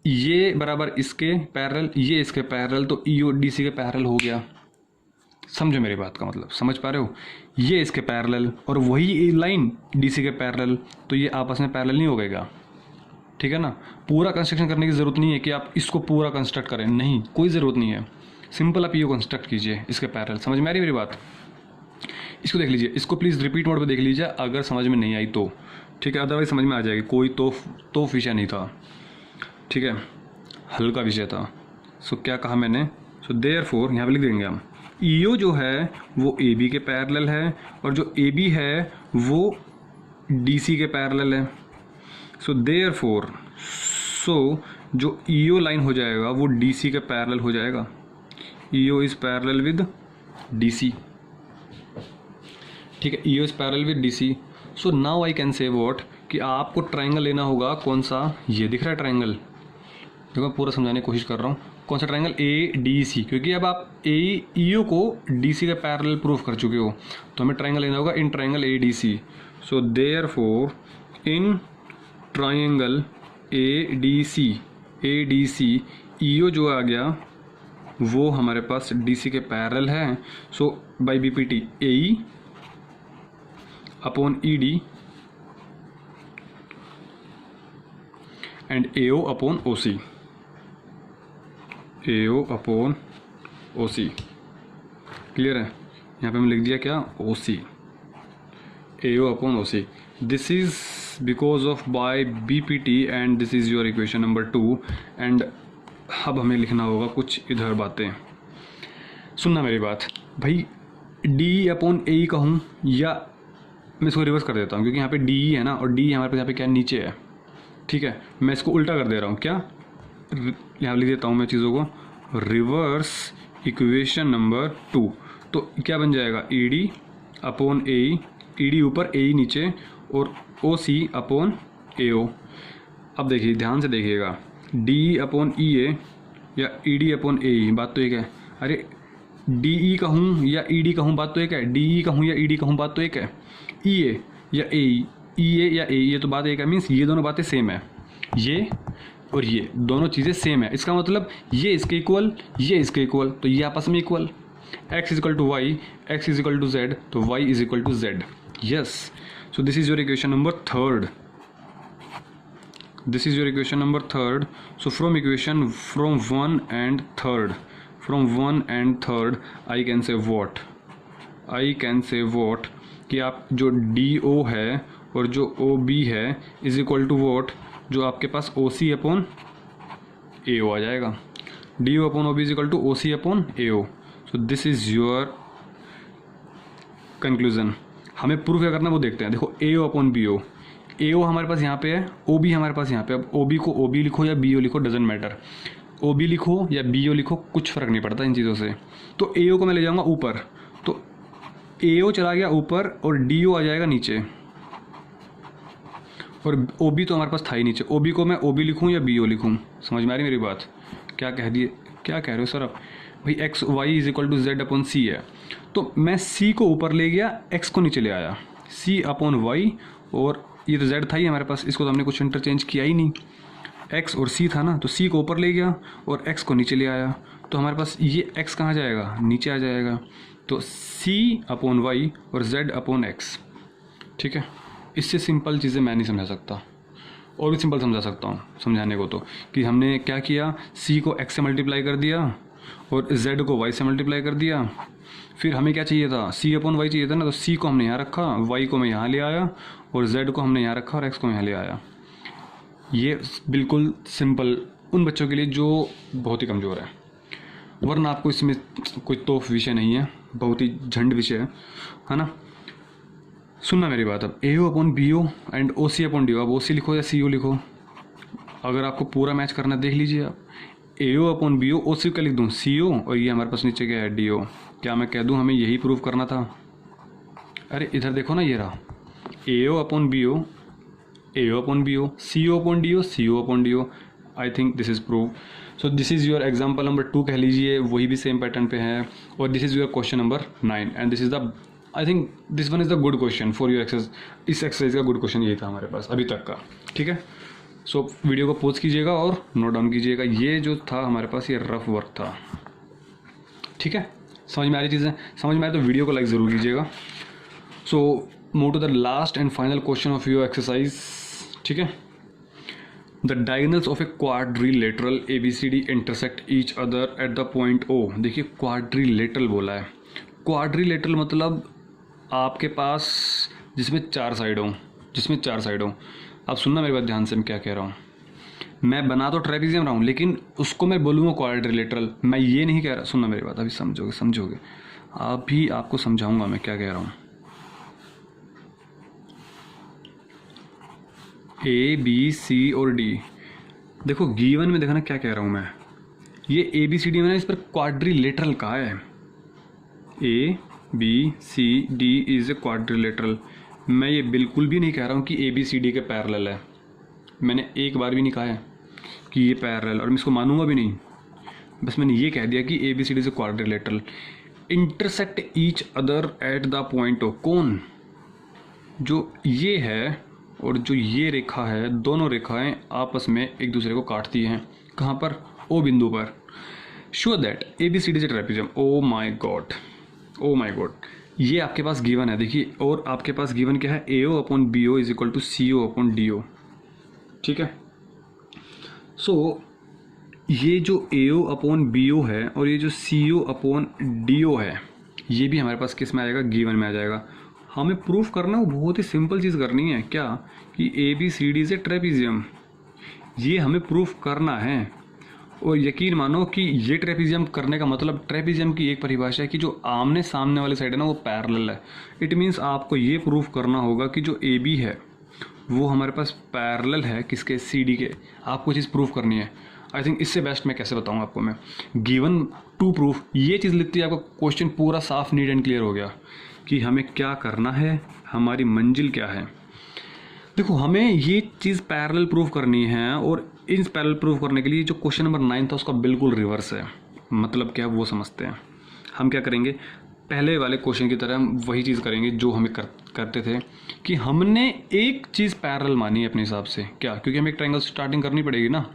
ये बराबर इसके पैरेलल, ये इसके पैरेलल, तो ई ओ डी सी के पैरेलल हो गया। समझो मेरी बात का मतलब, समझ पा रहे हो? ये इसके पैरेलल और वही लाइन डी सी के पैरेलल, तो ये आपस में पैरेलल नहीं हो गएगा, ठीक है ना। पूरा कंस्ट्रक्शन करने की ज़रूरत नहीं है कि आप इसको पूरा कंस्ट्रक्ट करें, नहीं, कोई ज़रूरत नहीं है। सिंपल आप ये कंस्ट्रक्ट कीजिए इसके पैरेलल। समझ में आ रही मेरी बात? इसको देख लीजिए, इसको प्लीज़ रिपीट मोड पे देख लीजिए अगर समझ में नहीं आई तो, ठीक है, अदरवाइज समझ में आ जाएगी। कोई तो विषय नहीं था, ठीक है, हल्का विषय था। सो क्या कहा मैंने? सो देयरफॉर यहाँ पे लिख देंगे हम, ईओ जो है वो ए बी के पैरेलल है और जो ए बी है वो डी सी के पैरेलल है। सो देयरफॉर, सो जो ईओ लाइन हो जाएगा वो डी सी के पैरेलल हो जाएगा। EO is parallel with D C, ठीक है, EO is parallel with D C. So now I can say what, कि आपको ट्राइंगल लेना होगा। कौन सा? ये दिख रहा है ट्राइंगल, देखो मैं पूरा समझाने की कोशिश कर रहा हूँ। कौन सा ट्राइंगल? ए डी सी, क्योंकि अब आप ए ईओ को डी सी का पैरेलल प्रूफ कर चुके हो, तो हमें ट्राइंगल लेना होगा in triangle A D C. So therefore in triangle A D C, EO जो आ गया वो हमारे पास डी सी के पैरेलल है। So by B P T A E upon E D and A O upon O C, A O upon O C. Clear है? यहाँ पे मैंने लिख दिया क्या? O C, A O upon O C. This is because of by B P T and this is your equation number 2। And अब हमें लिखना होगा कुछ इधर बातें। सुनना मेरी बात भाई, डी अपॉन ए कहूँ या मैं इसको रिवर्स कर देता हूँ क्योंकि यहाँ पे डी है ना, और डी हमारे पास यहाँ पे क्या नीचे है, ठीक है। मैं इसको उल्टा कर दे रहा हूँ, क्या यहाँ लिख देता हूँ मैं चीज़ों को, रिवर्स इक्वेशन नंबर 2। तो क्या बन जाएगा, ई डी अपॉन ए, ई डी ऊपर ए नीचे, और ओ सी अपॉन ए ओ। अब देखिए ध्यान से देखिएगा, डी अपॉन ई ए या ई डी अपॉन ए ई, बात तो एक है। अरे डी ई कहूँ या ई डी कहूँ, बात तो एक है। डी ई कहूँ या ई डी कहूँ, बात तो एक है। ई ए या ए ए या ए, ये तो बात एक है, मीन्स ये दोनों बातें सेम है। ये और ये दोनों चीज़ें सेम है, इसका मतलब ये इसके इक्वल, ये इसके इक्वल, तो ये आपस में equal. x is equal to y, x is equal to Z, तो y is equal to z. Yes, so this is your equation number 3rd। This is your equation number 3rd. So from equation from 1 and 3rd, I can say what? I can say what कि आप जो DO है और जो OB है is equal to what, जो आपके पास OC अपॉन AO आ जाएगा। DO upon OB is equal to OC upon AO। So this is your conclusion. हमें प्रूफ क्या करना वो देखते हैं। देखो AO अपॉन BO, AO हमारे पास यहाँ पे है, OB हमारे पास यहाँ पे। अब OB को OB लिखो या BO लिखो, डजेंट मैटर। OB लिखो या BO लिखो, कुछ फ़र्क नहीं पड़ता इन चीज़ों से। तो AO को मैं ले जाऊँगा ऊपर, तो AO चला गया ऊपर और DO आ जाएगा नीचे, और OB तो हमारे पास था ही नीचे। OB को मैं OB लिखूँ या BO लिखूँ, समझ में आ रही मेरी बात? क्या कह दिए, क्या कह रहे हो सर आप? भाई X Y is equal to Z upon C है, तो मैं C को ऊपर ले गया, X को नीचे ले आया, C अपॉन वाई, और ये तो Z था ही हमारे पास, इसको तो हमने कुछ इंटरचेंज किया ही नहीं। X और C था ना, तो C को ऊपर ले गया और X को नीचे ले आया, तो हमारे पास ये X कहाँ जाएगा, नीचे आ जाएगा। तो C अपॉन वाई और Z अपॉन X, ठीक है। इससे सिंपल चीज़ें मैं नहीं समझा सकता, और भी सिंपल समझा सकता हूँ समझाने को तो, कि हमने क्या किया, C को X से मल्टीप्लाई कर दिया और Z को Y से मल्टीप्लाई कर दिया। फिर हमें क्या चाहिए था, C अपॉन वाई चाहिए था ना, तो C को हमने यहाँ रखा, Y को मैं यहाँ ले आया, और Z को हमने यहाँ रखा और X को यहाँ ले आया। ये बिल्कुल सिंपल उन बच्चों के लिए जो बहुत ही कमज़ोर है, वरना आपको इसमें कोई तोफ विषय नहीं है, बहुत ही झंड विषय है ना। सुनना मेरी बात, अब AO upon BO and OC upon DO, अब OC लिखो या CO लिखो, अगर आपको पूरा मैच करना देख लीजिए आप। AO अपॉन BO, OC का लिख दूँ CO, और ये हमारे पास नीचे क्या है DO। क्या मैं कह दूँ हमें यही प्रूव करना था? अरे इधर देखो ना, ये रहा AO upon BO, AO upon BO, CO upon DO, CO upon DO। I think this is prove. So this is your example number 2 कह लीजिए, वही भी सेम पैटर्न पे है, और this is your question number 9 and this is the, I think this one is the good question for your exercise. इस exercise का good question यही था हमारे पास अभी तक का, ठीक है। सो वीडियो को पॉज कीजिएगा और नोट डाउन कीजिएगा। ये जो था हमारे पास, ये रफ वर्क था, ठीक है। समझ में आ रही चीज़ें? समझ में आए तो वीडियो को लाइक ज़रूर कीजिएगा। So move to the last and final question of your exercise, ठीक है। The diagonals of a quadrilateral ABCD intersect each other at the point O। देखिए क्वाड्रिलेटरल बोला है, क्वाड्रिलेटरल मतलब आपके पास जिसमें 4 साइड हों, जिसमें 4 साइड हों। आप सुनना मेरी बात ध्यान से, मैं क्या कह रहा हूँ। मैं बना तो ट्रेपेजियम रहा हूँ, लेकिन उसको मैं बोलूँगा क्वाड्रिलेटरल, मैं ये नहीं कह रहा। सुनना मेरी बात, अभी समझोगे अभी आपको समझाऊंगा मैं क्या कह रहा हूँ। A B C और D, देखो गिवन में देखो ना क्या कह रहा हूँ मैं, ये ABCD मैंने इस पर क्वाड्रिलेटरल कहा है। ABCD is a quadrilateral. मैं ये बिल्कुल भी नहीं कह रहा हूँ कि ABCD के पैरेलल है, मैंने एक बार भी नहीं कहा है कि ये पैरेलल, और मैं इसको मानूंगा भी नहीं। बस मैंने ये कह दिया कि ABCD is a quadrilateral intersect each other at the point O। कौन? जो ये है और जो ये रेखा है, दोनों रेखाएं आपस में एक दूसरे को काटती हैं। कहाँ पर? O बिंदु पर। Show that ABCD is A trapezium. Oh my God, oh my God, ये आपके पास गिवन है, देखिए। और आपके पास गिवन क्या है, AO upon BO is equal to CO upon DO, ठीक है। सो ये जो AO अपॉन BO है और ये जो CO अपॉन DO है, ये भी हमारे पास किस में आ जाएगा, गिवन में आ जाएगा। हमें प्रूफ करना, वो बहुत ही सिंपल चीज़ करनी है, क्या कि ABCD इज ए ट्रेपेजियम, ये हमें प्रूफ करना है। और यकीन मानो कि ये ट्रेपीजियम करने का मतलब, ट्रेपीजियम की एक परिभाषा है कि जो आमने सामने वाली साइड है ना वो पैरेलल है। इट मीन्स आपको ये प्रूफ करना होगा कि जो ए बी है वो हमारे पास पैरेलल है किसके, सी डी के। आपको चीज़ प्रूफ करनी है। आई थिंक इससे बेस्ट मैं कैसे बताऊँ आपको। मैं गिवन टू प्रूफ ये चीज़ लिखती है, आपका क्वेश्चन पूरा साफ नीट एंड क्लियर हो गया कि हमें क्या करना है, हमारी मंजिल क्या है। देखो हमें ये चीज़ पैरेलल प्रूफ करनी है, और इन पैरेलल प्रूफ करने के लिए जो क्वेश्चन नंबर 9 था उसका बिल्कुल रिवर्स है। मतलब क्या वो समझते हैं। हम क्या करेंगे, पहले वाले क्वेश्चन की तरह हम वही चीज़ करेंगे जो हमें करते थे, कि हमने एक चीज़ पैरेलल मानी है अपने हिसाब से। क्या, क्योंकि हमें एक ट्रायंगल स्टार्टिंग करनी पड़ेगी ना।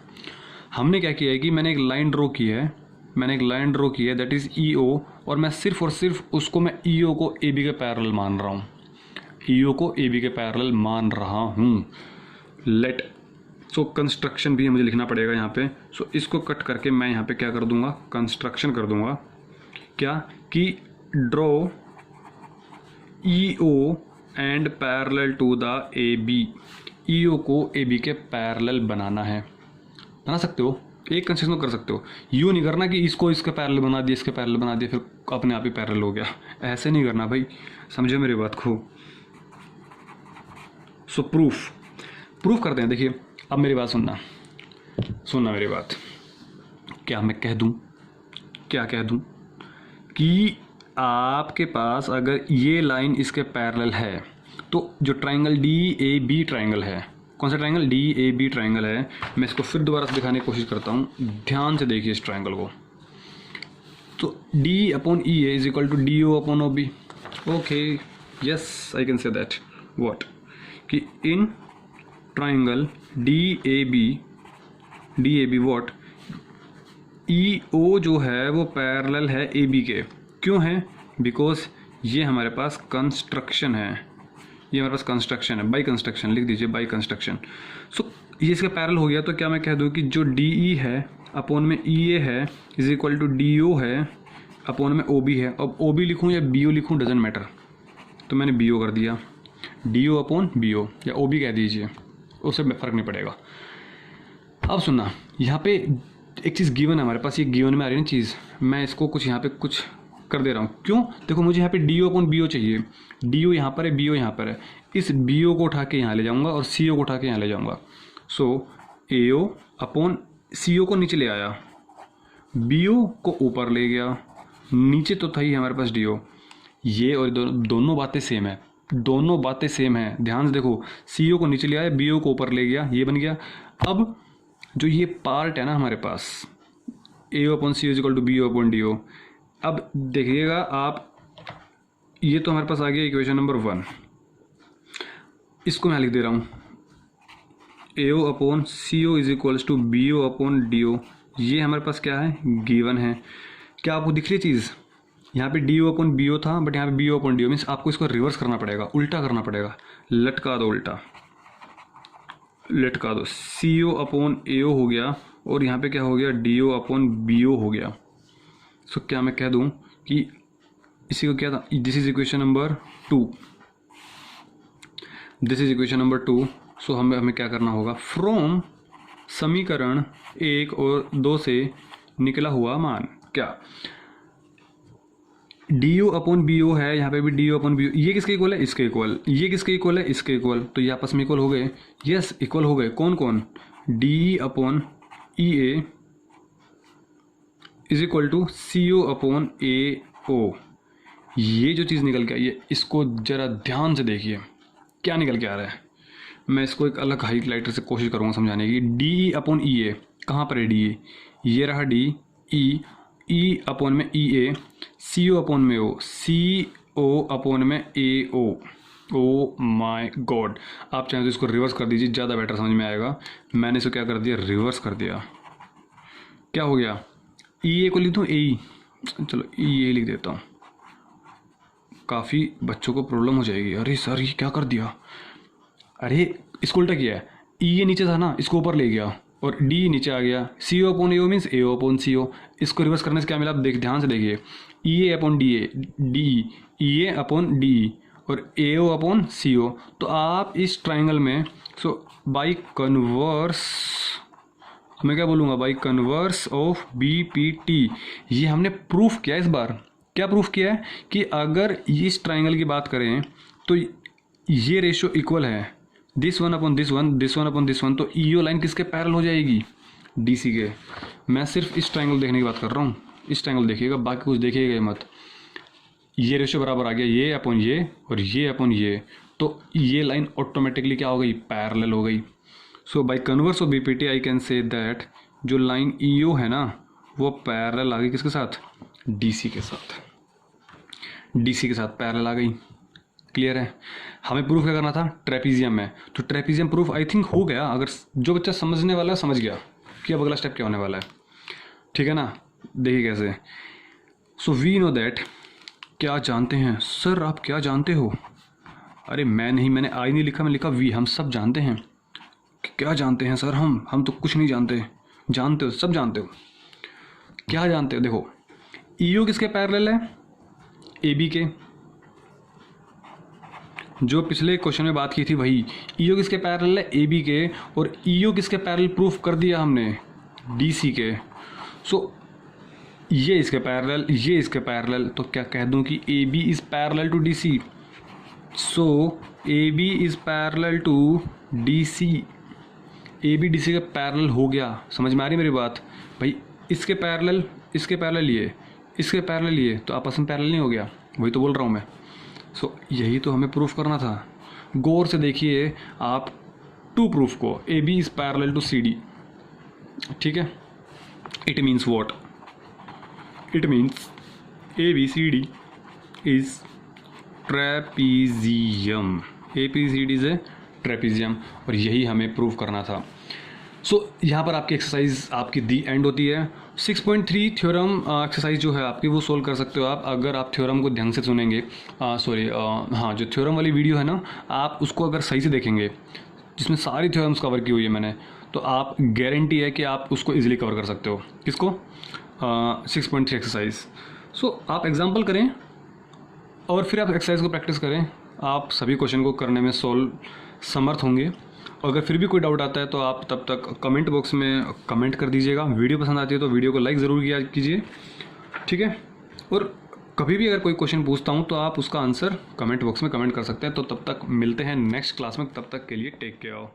हमने क्या किया है कि मैंने एक लाइन ड्रॉ की है, दैट इज़ ई ओ, और मैं सिर्फ और सिर्फ उसको मैं ई ओ को ए बी के पैरेलल मान रहा हूँ, लेट। सो कंस्ट्रक्शन भी मुझे लिखना पड़ेगा यहाँ पे। सो इसको कट करके मैं यहाँ पे क्या कर दूंगा, कंस्ट्रक्शन कर दूंगा। क्या कि draw E O and parallel to the A B. E O को ए बी के पैरेलल बनाना है। बना सकते हो, एक कंस्ट्रक्शन कर सकते हो। यूँ नहीं करना कि इसको इसके पैरेलल बना दिया, इसके पैरेलल बना दिया, फिर अपने आप ही पैरेलल हो गया। ऐसे नहीं करना भाई, समझो मेरी बात को। सो प्रूफ करते हैं। देखिए अब मेरी बात सुनना मेरी बात। क्या मैं कह दूं कि आपके पास अगर ये लाइन इसके पैरेलल है तो जो triangle D A B triangle है, कौन सा triangle, D A B triangle है। मैं इसको फिर दोबारा से दिखाने की कोशिश करता हूँ, ध्यान से देखिए इस ट्रायंगल को। तो D upon E A is equal to D O upon O B. Okay, yes I can say that what, कि in triangle D A B what, E O जो है वो पैरेलल है ए बी के। क्यों है, बिकॉज ये हमारे पास कंस्ट्रक्शन है, बाई कंस्ट्रक्शन लिख दीजिए, बाई कंस्ट्रक्शन। सो ये इसका पैरेलल हो गया। तो क्या मैं कह दूँ कि जो डी ई है अपॉन में ई ए है is equal to D O है अपॉन में ओ बी है। अब ओ बी लिखूँ या बी ओ लिखूँ डजेंट मैटर, तो मैंने बी ओ कर दिया, D O upon B O, या ओ बी कह दीजिए, उससे फ़र्क नहीं पड़ेगा। अब सुनना, यहाँ पे एक चीज़ गिवन है हमारे पास, ये गिवन में आ रही है ना चीज़, मैं इसको कुछ यहाँ पे कुछ कर दे रहा हूँ। क्यों, देखो मुझे यहाँ पे D O upon B O चाहिए। डी ओ यहाँ पर है, बी ओ यहाँ पर है। इस बी ओ को उठा के यहाँ ले जाऊँगा और सी ओ को उठा के यहाँ ले जाऊँगा। सो ए ओ अपॉन सी ओ को नीचे ले आया, बी ओ को ऊपर ले गया, नीचे तो था ही हमारे पास डी ओ। ये और दोनों बातें सेम है, ध्यान से देखो। सी ओ को नीचे ले आया, बी ओ को ऊपर ले गया, ये बन गया। अब जो ये पार्ट है ना हमारे पास, A O upon C O equal to B O upon D O. अब देखिएगा आप, ये तो हमारे पास आ गया इक्वेशन नंबर 1। इसको मैं लिख दे रहा हूँ, A O upon C O is equals to B O upon D O. ये हमारे पास क्या है, गिवन है। क्या आपको दिख रही है चीज़, यहाँ पे D O upon B O था, बट यहाँ पे B O upon D O, means आपको इसको रिवर्स करना पड़ेगा, उल्टा करना पड़ेगा। लटका दो, उल्टा लटका दो। सी ओ अपॉन ए ओ हो गया, और यहाँ पे क्या हो गया, D O upon B O हो गया। सो क्या मैं कह दूँ कि इसी को क्या था, दिस इज इक्वेशन नंबर 2। सो हमें क्या करना होगा, फ्रॉम समीकरण 1 और 2 से निकला हुआ मान, क्या D O upon B O है, यहाँ पे भी D O upon B O, ये किसके इक्वल है, इसके इक्वल। ये किसके इक्वल है, इसके इक्वल। तो ये आपस में इक्वल हो गए, यस इक्वल हो गए। कौन कौन, D upon E A is equal to C O upon A O. ये जो चीज़ निकल के आई है, इसको जरा ध्यान से देखिए क्या निकल के आ रहा है। मैं इसको एक अलग हाईलाइटर से कोशिश करूँगा समझाने की। डी अपॉन ई ए, कहाँ पर है डी ए, ये रहा डी, ई अपॉन में ई ए, सी ओ अपॉन में ओ, सी ओ अपॉन में ए ओ। ओ माय गॉड, आप चाहें तो इसको रिवर्स कर दीजिए, ज़्यादा बेटर समझ में आएगा। मैंने इसको क्या कर दिया, रिवर्स कर दिया। क्या हो गया, ई ए को लिख दूँ, ए, चलो ई ए लिख देता हूँ, काफ़ी बच्चों को प्रॉब्लम हो जाएगी। अरे सर ये क्या कर दिया, अरे इसको उल्टा किया है। ई ए नीचे था ना, इसको ऊपर ले गया, और डी नीचे आ गया। सी O upon A O means A O upon C ओ। इसको रिवर्स करने से क्या मिला, आप ध्यान से देखिए, E A upon D A, D E A upon D, और ए ओ अपॉन सी ओ। तो आप इस ट्राइंगल में, सो बाई कन्वर्स तो मैं क्या बोलूँगा भाई, कन्वर्स ऑफ BPT। ये हमने प्रूफ किया इस बार। क्या प्रूफ किया है कि अगर इस ट्राइंगल की बात करें तो ये रेशियो इक्वल है, this one upon this one, this one upon this one, तो ईओ लाइन किसके पैरेलल हो जाएगी, DC के। मैं सिर्फ इस ट्राइंगल देखने की बात कर रहा हूँ, इस ट्राइंगल देखिएगा, बाकी कुछ देखिएगा मत। ये रेशियो बराबर आ गया, ये अपॉन ये और ये अपॉन ये, तो ये लाइन ऑटोमेटिकली क्या हो गई, पैरेलल हो गई। So by converse of BPT I can say that जो लाइन EO है ना वो पैरेलल आ गई किसके साथ, DC के साथ, DC के साथ पैरेलल आ गई। क्लियर है। हमें प्रूफ क्या करना था, ट्रेपीजियम में, तो ट्रेपीजियम प्रूफ आई थिंक हो गया। अगर जो बच्चा समझने वाला है समझ गया कि अब अगला स्टेप क्या होने वाला है, ठीक है ना। देखिए कैसे। सो वी नो दैट, क्या जानते हैं सर, आप क्या जानते हो, अरे मैं नहीं, मैंने आई नहीं लिखा, मैं लिखा वी, हम सब जानते हैं। क्या जानते हैं सर, हम तो कुछ नहीं जानते। जानते हो, सब जानते हो। क्या जानते हो, देखो EO किसके पैरेलल है, AB के। जो पिछले क्वेश्चन में बात की थी वही, EO किसके पैरेलल है, AB के, और EO किसके पैरेलल प्रूफ कर दिया हमने, DC के। सो ये इसके पैरेलल, ये इसके पैरेलल, तो क्या कह दूं कि AB is parallel to DC। So AB is parallel to DC, AB DC का पैरेलल हो गया। समझ में आ रही मेरी बात भाई, इसके पैरेलल, इसके पैरेलल ये, इसके पैरेलल ये, तो आपस में पैरेलल नहीं हो गया, वही तो बोल रहा हूँ मैं। सो यही तो हमें प्रूफ करना था। गौर से देखिए आप टू प्रूफ को, AB इज पैरेलल टू CD, ठीक है। It means what, it means ABCD is trapezium, ABCD is a trapezium, और यही हमें प्रूव करना था। सो यहाँ पर आपकी एक्सरसाइज आपकी दी एंड होती है। 6.3 थ्योरम एक्सरसाइज जो है आपकी वो सोल्व कर सकते हो आप, अगर आप थ्योरम को ध्यान से सुनेंगे। हाँ, जो थ्योरम वाली वीडियो है ना, आप उसको अगर सही से देखेंगे, जिसमें सारी थ्योरम्स कवर की हुई है मैंने, तो आप गारंटी है कि आप उसको इजीली कवर कर सकते हो। किसको, 6.3 एक्सरसाइज। सो आप एग्जाम्पल करें और फिर आप एक्सरसाइज को प्रैक्टिस करें, आप सभी क्वेश्चन को करने में सोल्व समर्थ होंगे। अगर फिर भी कोई डाउट आता है तो आप तब तक कमेंट बॉक्स में कमेंट कर दीजिएगा। वीडियो पसंद आती है तो वीडियो को लाइक ज़रूर किया कीजिए, ठीक है। और कभी भी अगर कोई क्वेश्चन पूछता हूँ तो आप उसका आंसर कमेंट बॉक्स में कमेंट कर सकते हैं। तो तब तक मिलते हैं नेक्स्ट क्लास में, तब तक के लिए टेक केयर।